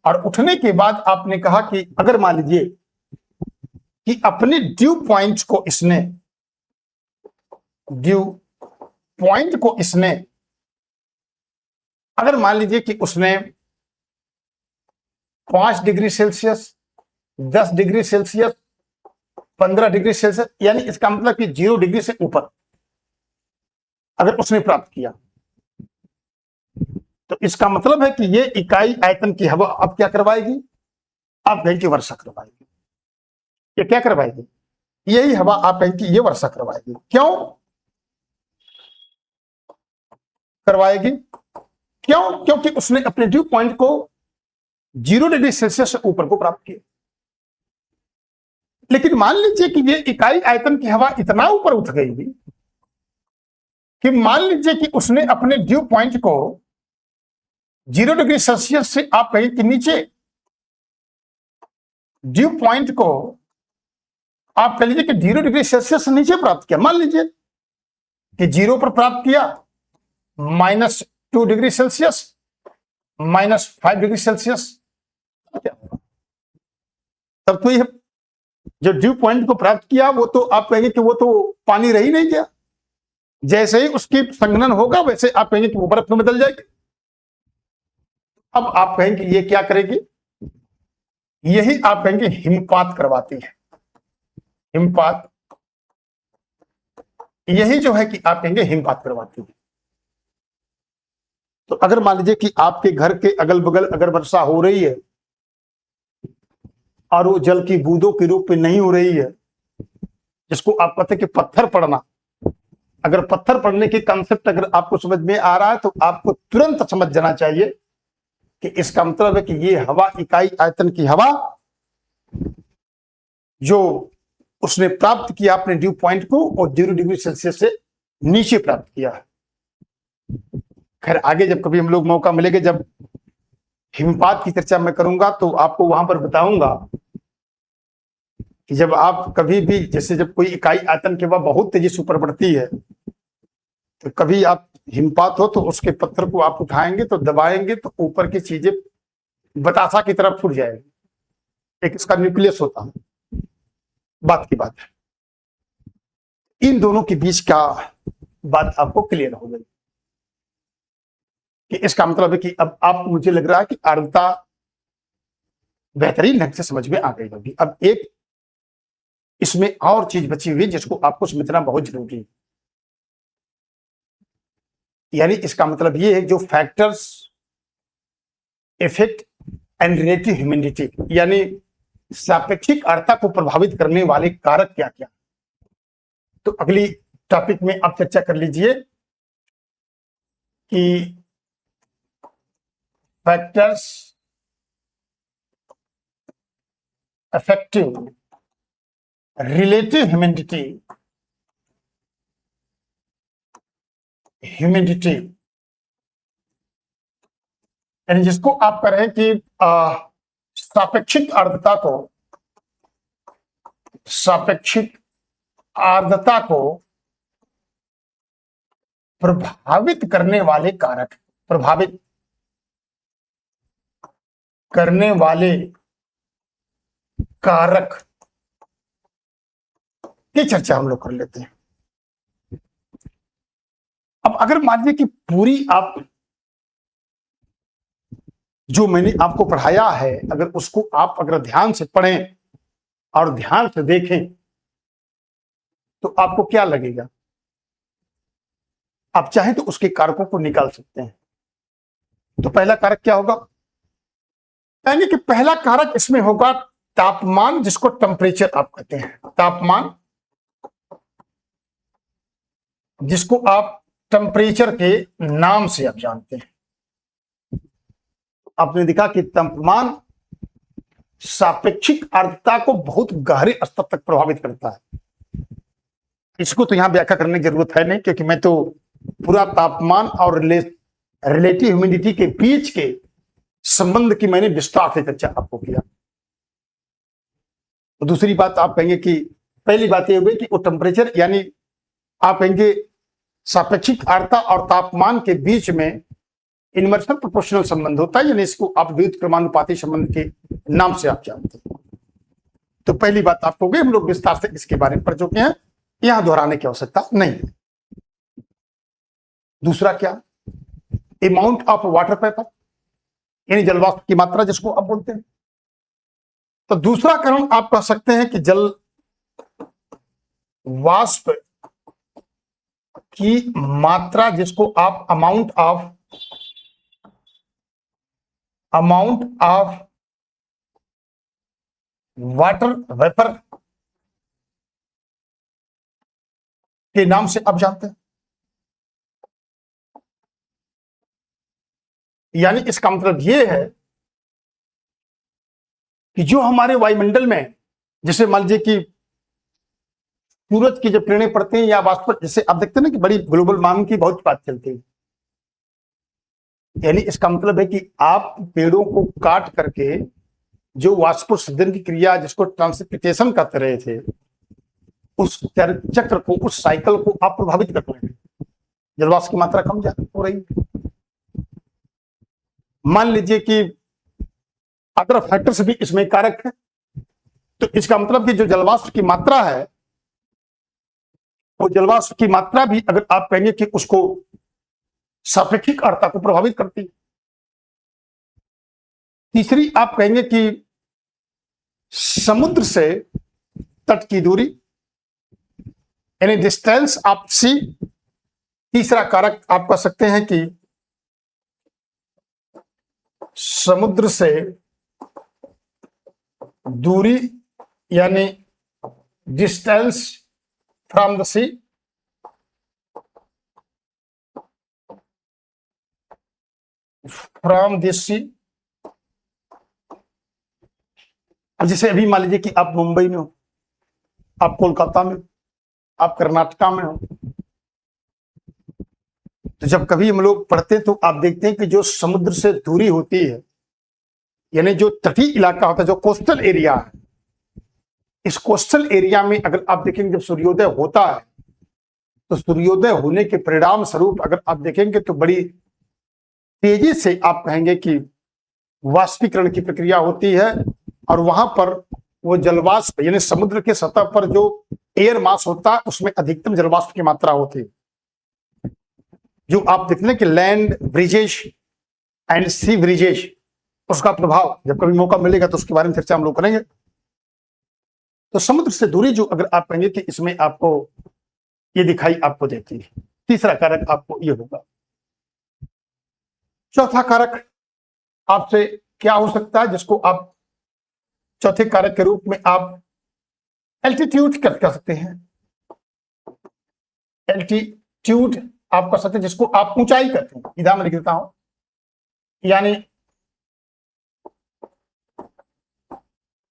और उठने के बाद आपने कहा कि अगर मान लीजिए कि अपने ड्यू पॉइंट को इसने अगर मान लीजिए कि उसने 5 degree Celsius, 10 degree Celsius, 15 degree Celsius, यानी इसका मतलब कि 0 डिग्री से ऊपर अगर उसने प्राप्त किया, तो इसका मतलब है कि ये इकाई आयतन की हवा अब क्या करवाएगी, आप कहेंगे वर्षा करवाएगी। ये क्या करवाएगी, यही हवा आप कहेंगे ये वर्षा करवाएगी। क्यों करवाएगी, क्यों? क्योंकि उसने अपने ड्यू पॉइंट को 0 डिग्री सेल्सियस से ऊपर को प्राप्त किया। लेकिन मान लीजिए कि ये इकाई आयतन की हवा इतना ऊपर उठ गई कि मान लीजिए कि उसने अपने ड्यू पॉइंट को 0 डिग्री सेल्सियस से आप कहें कि नीचे, ड्यू पॉइंट को आप कह लीजिए कि 0 डिग्री सेल्सियस से नीचे प्राप्त किया। मान लीजिए कि 0 पर प्राप्त किया, -2 डिग्री सेल्सियस, -5 डिग्री सेल्सियस, क्या होगा? तब तो ये जो ड्यू पॉइंट को प्राप्त किया वो तो आप कहेंगे कि वो तो पानी रह ही नहीं गया। जैसे ही उसकी संघनन होगा वैसे आप कहेंगे कि वो बर्फ में बदल जाएगी। अब आप कहेंगे ये क्या करेगी, यही आप कहेंगे हिमपात करवाती है। हिमपात, यही जो है कि आप कहेंगे हिमपात करवाती है। तो अगर मान लीजिए कि आपके घर के अगल बगल अगर वर्षा हो रही है और वो जल की बूंदों के रूप में नहीं हो रही है, जिसको आप कहते हैं कि पत्थर पड़ना, अगर पत्थर पड़ने की कॉन्सेप्ट अगर आपको समझ में आ रहा है तो आपको तुरंत समझ जाना चाहिए कि इसका मतलब है कि ये हवा, इकाई आयतन की हवा जो उसने प्राप्त किया अपने ड्यू पॉइंट को और 0 डिग्री सेल्सियस से नीचे प्राप्त किया है। खैर आगे जब कभी हम लोग मौका मिलेगा, जब हिमपात की चर्चा मैं करूंगा तो आपको वहां पर बताऊंगा कि जब आप कभी भी, जैसे जब कोई इकाई आयतन की हवा बहुत तेजी से ऊपर बढ़ती है, तो कभी आप हिमपात हो तो उसके पत्थर को आप उठाएंगे तो दबाएंगे तो ऊपर की चीजें बतासा की तरफ फूट जाएगी। एक इसका न्यूक्लियस होता है, बात की बात है। इन दोनों के बीच का बात आपको क्लियर हो गई कि इसका मतलब है कि अब आप, मुझे लग रहा है कि आर्द्रता बेहतरीन ढंग से समझ में आ गई होगी। अब एक इसमें और चीज बची हुई जिसको आपको समझना बहुत जरूरी है। यानी इसका मतलब ये है जो factors effect and relative humidity, यानी सापेक्षिक आर्द्रता को प्रभावित करने वाले कारक क्या क्या। तो अगली टॉपिक में आप चर्चा कर लीजिए कि फैक्टर्स अफेक्टिव रिलेटिव ह्यूमिडिटी यानी जिसको आप कह रहे हैं कि सापेक्षिक आर्द्रता को प्रभावित करने वाले कारक, प्रभावित करने वाले कारक की चर्चा हम लोग कर लेते हैं। अब अगर मान लीजिए कि पूरी आप जो मैंने आपको पढ़ाया है अगर उसको आप अगर ध्यान से पढ़ें और ध्यान से देखें तो आपको क्या लगेगा, आप चाहें तो उसके कारकों को निकाल सकते हैं। तो पहला कारक क्या होगा, यानी कि पहला कारक इसमें होगा तापमान, जिसको टेम्परेचर आप कहते हैं, तापमान जिसको आप टेम्परेचर के नाम से आप जानते हैं। आपने देखा कि तापमान सापेक्षिक आर्द्रता को बहुत गहरे स्तर तक प्रभावित करता है। इसको तो यहां व्याख्या करने की जरूरत है नहीं, क्योंकि मैं तो पूरा तापमान और रिलेटिव ह्यूमिडिटी के बीच के संबंध की मैंने विस्तार से चर्चा आपको किया। तो दूसरी बात आप कहेंगे कि पहली बात यह हुई कि वो टेम्परेचर, यानी आप कहेंगे सापेक्षिक आर्द्रता और तापमान के बीच में इनवर्सल प्रोपोर्शनल संबंध होता है, यानी इसको आप विद्युत क्रमानुपाती संबंध के नाम से आप जानते हैं। तो पहली बात आपको भी हम लोग विस्तार से इसके बारे में पढ़ चुके हैं, यहां दोहराने की आवश्यकता नहीं है। दूसरा क्या, अमाउंट ऑफ वाटर पेपर, यानी जल वाष्प की मात्रा जिसको आप बोलते हैं। तो दूसरा कारण आप कह सकते हैं कि जल वाष्प की मात्रा, जिसको आप अमाउंट ऑफ वाटर वेपर के नाम से आप जानते हैं। यानी इसका मतलब यह है कि जो हमारे वायुमंडल में, जैसे मान लीजिए कि सूरज की जब किरणें पड़ती हैं या वाष्प, जैसे आप देखते हैं ना कि बड़ी ग्लोबल वार्मिंग की बहुत बात चलती है। यानी इसका मतलब है कि आप पेड़ों को काट करके जो वाष्पोत्सर्जन की क्रिया, जिसको ट्रांसपिटेशन कहते रहे थे, उस चक्र को, उस साइकिल को आप प्रभावित कर रहे हैं। जलवाष्प की मात्रा कम ज्यादा हो रही है। मान लीजिए कि अदर फैक्टर्स भी इसमें कारक है। तो इसका मतलब कि जो जलवाष्प की मात्रा है, वो जलवाष्प की मात्रा भी अगर आप कहेंगे कि उसको सापेक्षिक आर्द्रता को प्रभावित करती है। तीसरी आप कहेंगे कि समुद्र से तट की दूरी, यानी डिस्टेंस ऑफ सी। तीसरा कारक आप कह सकते हैं कि समुद्र से दूरी, यानी distance from the sea. From this sea. अब जैसे अभी मान लीजिए कि आप मुंबई में हो, आप कोलकाता में, आप कर्नाटका में हो, तो जब कभी हम लोग पढ़ते हैं तो आप देखते हैं कि जो समुद्र से दूरी होती है, यानी जो तटीय इलाका होता है, जो कोस्टल एरिया है, इस कोस्टल एरिया में अगर आप देखेंगे जब सूर्योदय होता है, तो सूर्योदय होने के परिणाम स्वरूप अगर आप देखेंगे तो बड़ी तेजी से आप कहेंगे कि वाष्पीकरण की प्रक्रिया होती है, और वहां पर वो जलवाष्प, यानी समुद्र के सतह पर जो एयर मास होता है, उसमें अधिकतम जलवाष्प की मात्रा होती है। जो आप देखते हैं कि land bridges and sea bridges, उसका प्रभाव जब कभी मौका मिलेगा तो उसके बारे में चर्चा हम लोग करेंगे। तो समुद्र से दूरी जो अगर आप कहेंगे कि इसमें आपको ये दिखाई आपको देती है। तीसरा कारक आपको ये होगा। चौथा कारक आपसे क्या हो सकता है जिसको आप चौथे कारक के रूप में आप एल्टीट्यूड कर सकते हैं। एल्टीट्यूड आप कर सकते हैं जिसको आप ऊंचाई कहते हैं। इधर मैं लिख देता हूं, यानी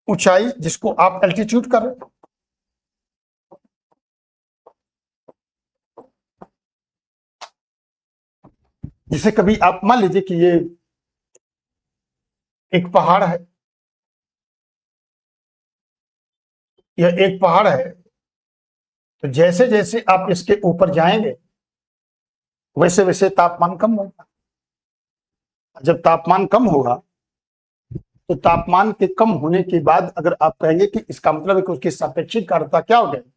ऊंचाई जिसको आप एल्टीट्यूड कर रहे हैं। जैसे कभी आप मान लीजिए कि ये एक पहाड़ है, यह एक पहाड़ है, तो जैसे जैसे आप इसके ऊपर जाएंगे वैसे वैसे तापमान कम होगा। जब तापमान कम होगा तो तापमान के कम होने के बाद अगर आप कहेंगे कि इसका मतलब है कि उसकी सापेक्षिक आर्द्रता क्या हो जाएगी,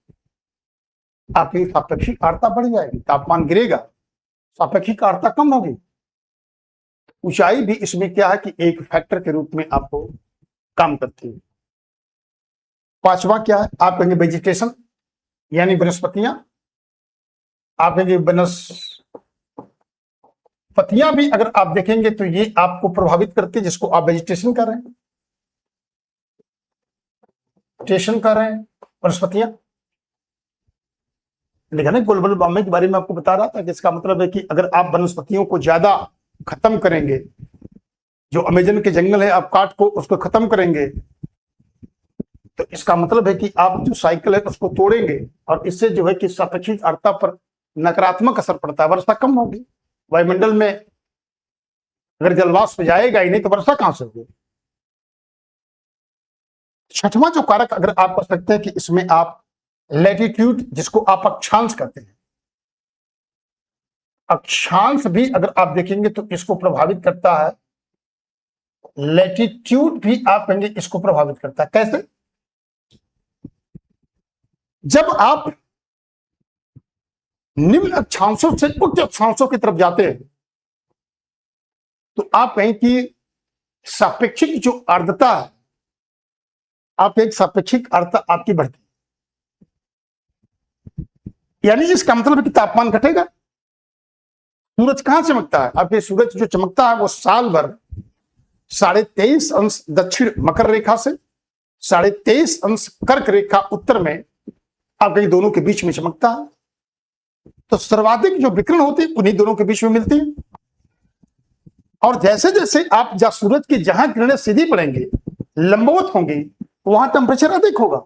आपकी सापेक्षिक आर्द्रता बढ़ जाएगी। तापमान गिरेगा, सापेक्षिक आर्द्रता कम होगी। ऊंचाई भी इसमें क्या है कि एक फैक्टर के रूप में आपको काम करती है। पांचवा क्या है, आप कहेंगे वेजिटेशन, यानी वनस्पतियां। आप कहेंगे वनस्पतियां भी अगर आप देखेंगे तो ये आपको प्रभावित करती है, जिसको आप वेजिटेशन कर रहे हैं, वेजिटेशन कर रहे हैं वनस्पतियां। देखा ना, ग्लोबल वार्मिंग के बारे में आपको बता रहा था कि इसका मतलब है कि अगर आप वनस्पतियों को ज्यादा खत्म करेंगे, जो अमेजन के जंगल है आप काट को उसको खत्म करेंगे, तो इसका मतलब है कि आप जो साइकिल है उसको तोड़ेंगे और इससे जो है कि सापेक्षिक आर्द्रता पर नकारात्मक असर पड़ता है। वर्षा कम होगी, वायुमंडल में अगर जलवाष्प जाएगा ही नहीं तो वर्षा कहां से होगी। छठवां जो कारक अगर आप कर सकते हैं कि इसमें आप लैटिट्यूड, जिसको आप अक्षांश कहते हैं, अक्षांश भी अगर आप देखेंगे तो इसको प्रभावित करता है। लैटिट्यूड भी आप कहेंगे इसको प्रभावित करता है। कैसे? जब आप निम्न अक्षांशों से उच्च अक्षांशों की तरफ जाते हैं तो आप कहें कि सापेक्षिक जो आर्द्रता है, आप एक सापेक्षिक आर्द्रता आपकी बढ़ती, यानी इसका मतलब है कि तापमान घटेगा। सूरज कहां चमकता है? आपके सूरज जो चमकता है वो साल भर 23.5 अंश दक्षिण मकर रेखा से 23.5 अंश कर्क रेखा उत्तर में आपके दोनों के बीच में चमकता है। तो सर्वाधिक जो विकिरण होती है उन्हीं दोनों के बीच में मिलती है। और जैसे जैसे आप सूरज की जहां किरणें सीधी पड़ेंगे, लंबवत होंगी, वहां टेम्परेचर अधिक होगा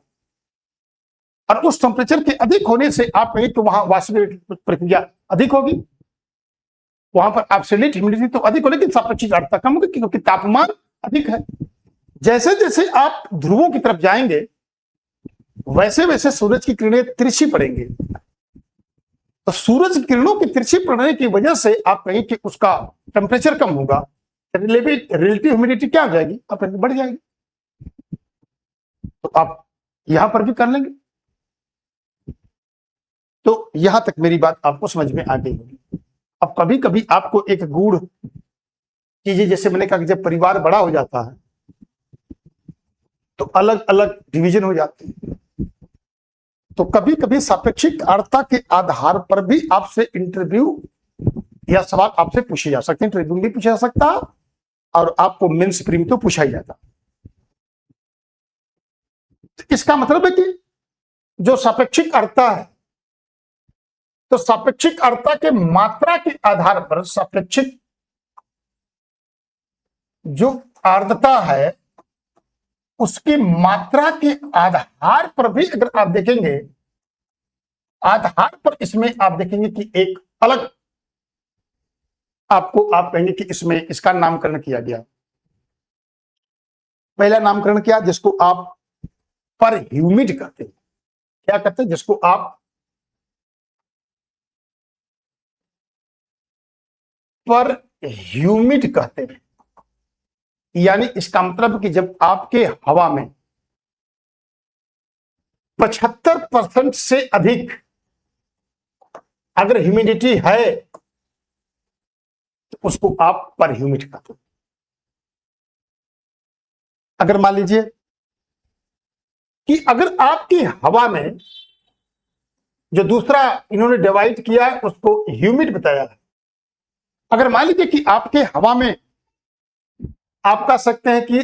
और उस टेम्परेचर के अधिक होने से आप कहें तो वहां वाष्पीकरण प्रक्रिया अधिक होगी, वहां पर एब्सोल्यूट ह्यूमिडिटी तो अधिक हो, लेकिन सापेक्षिक आर्द्रता कम होगी क्योंकि तापमान अधिक है। जैसे जैसे आप ध्रुवों की तरफ जाएंगे वैसे वैसे सूरज की किरणें तिरछी पड़ेंगी। तो सूरज की किरणों की तिरछी पड़ने की वजह से आप कहें कि उसका टेम्परेचर कम होगा, रिलेटिव ह्यूमिडिटी क्या हो जाएगी, आप बढ़ जाएगी। तो आप यहां पर भी कर लेंगे। तो यहां तक मेरी बात आपको समझ में आ गई होगी। अब कभी कभी आपको एक गूढ़ चीजें, जैसे मैंने कहा कि जब परिवार बड़ा हो जाता है तो अलग अलग डिवीजन हो जाते हैं, तो कभी कभी सापेक्षिक आर्द्रता के आधार पर भी आपसे इंटरव्यू या सवाल आपसे पूछे जा सकते हैं। इंटरव्यू भी पूछा जा सकता है और आपको मेंस प्री में तो पूछा ही जाता। तो इसका मतलब है कि जो सापेक्षिक आर्द्रता है, तो सापेक्षिक आर्द्रता के मात्रा के आधार पर सापेक्षिक जो आर्द्रता है उसकी मात्रा के आधार पर भी अगर आप देखेंगे, आधार पर इसमें आप देखेंगे कि एक अलग आपको आप कहेंगे कि इसमें इसका नामकरण किया गया। पहला नामकरण किया जिसको आप पर ह्यूमिड कहते हैं। क्या कहते हैं? जिसको आप पर ह्यूमिड कहते हैं। यानी इसका मतलब कि जब आपके हवा में 75% से अधिक अगर ह्यूमिडिटी है तो उसको आप पर ह्यूमिड कहते हैं। अगर मान लीजिए कि अगर आपकी हवा में जो दूसरा इन्होंने डिवाइड किया है उसको ह्यूमिड बताया है, अगर मान लीजिए कि आपके हवा में आप कह सकते हैं कि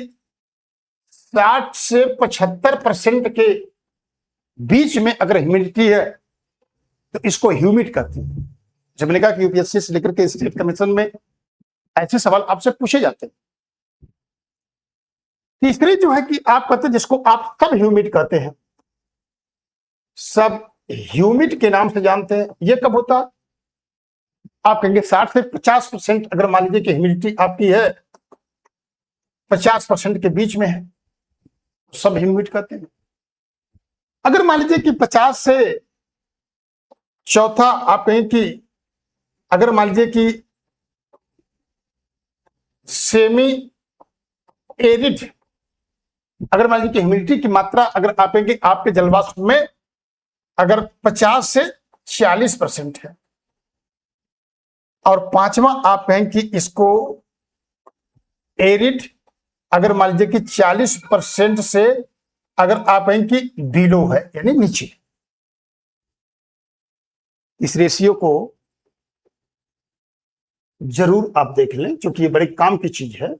60 से 75% के बीच में अगर ह्यूमिडिटी है तो इसको ह्यूमिड कहते हैं। जब मैंने कहा कि यूपीएससी से लेकर के स्टेट कमीशन में ऐसे सवाल आपसे पूछे जाते हैं। तीसरी जो है कि आप कहते हैं जिसको आप सब ह्यूमिड कहते हैं, सब ह्यूमिड के नाम से जानते हैं। ये कब होता है? आप कहेंगे 60 से 50% अगर मान लीजिए कि ह्यूमिडिटी आपकी है 50% के बीच में है, सब ह्यूमिड कहते हैं। अगर मान लीजिए कि 50 से चौथा आप कहें कि अगर मान लीजिए कि सेमी एरिड, अगर मान लीजिए कि ह्यूमिडिटी की मात्रा अगर आप कहेंगे आपके जलवाष्प में अगर 50 से 40% है, और पांचवा आप कहें कि इसको एरिड, अगर मान लीजिए कि 40% से अगर आप कहें कि बिलो है यानी नीचे। इस रेशियो को जरूर आप देख लें क्योंकि ये बड़े काम की चीज है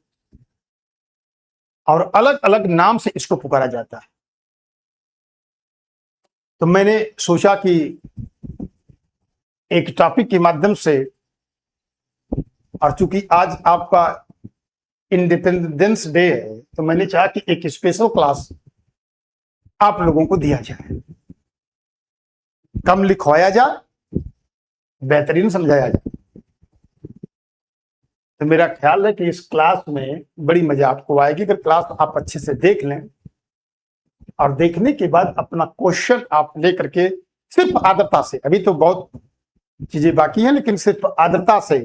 और अलग अलग नाम से इसको पुकारा जाता है। तो मैंने सोचा कि एक टॉपिक के माध्यम से, और चूंकि आज आपका इंडिपेंडेंस डे है तो मैंने चाहा कि एक स्पेशल क्लास आप लोगों को दिया जाए, कम लिखवाया जाए, बेहतरीन समझाया जाए। तो मेरा ख्याल है कि इस क्लास में बड़ी मजा आपको आएगी अगर क्लास आप अच्छे से देख लें और देखने के बाद अपना क्वेश्चन आप लेकर के सिर्फ आदरता से, अभी तो बहुत चीजें बाकी हैं लेकिन सिर्फ आदरता से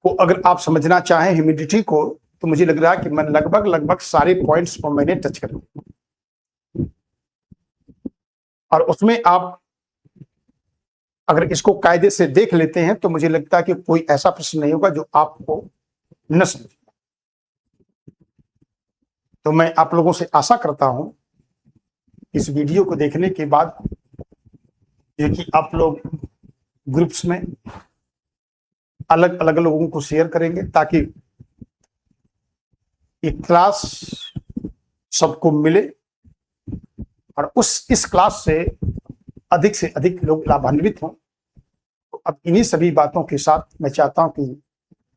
को अगर आप समझना चाहें ह्यूमिडिटी को, तो मुझे लग रहा है कि मैं लगभग सारे पॉइंट्स को मैंने टच कर लिया। और उसमें आप अगर इसको कायदे से देख लेते हैं तो मुझे लगता है कि कोई ऐसा प्रश्न नहीं होगा जो आपको न समझे। तो मैं आप लोगों से आशा करता हूं इस वीडियो को देखने के बाद कि आप लोग ग्रुप्स में अलग अलग लोगों को शेयर करेंगे ताकि ये क्लास सबको मिले और इस क्लास से अधिक लोग लाभान्वित हों। तो अब इन्हीं सभी बातों के साथ मैं चाहता हूं कि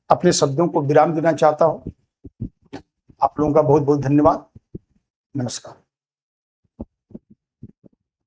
अपने शब्दों को विराम देना चाहता हूं। आप लोगों का बहुत बहुत धन्यवाद। नमस्कार।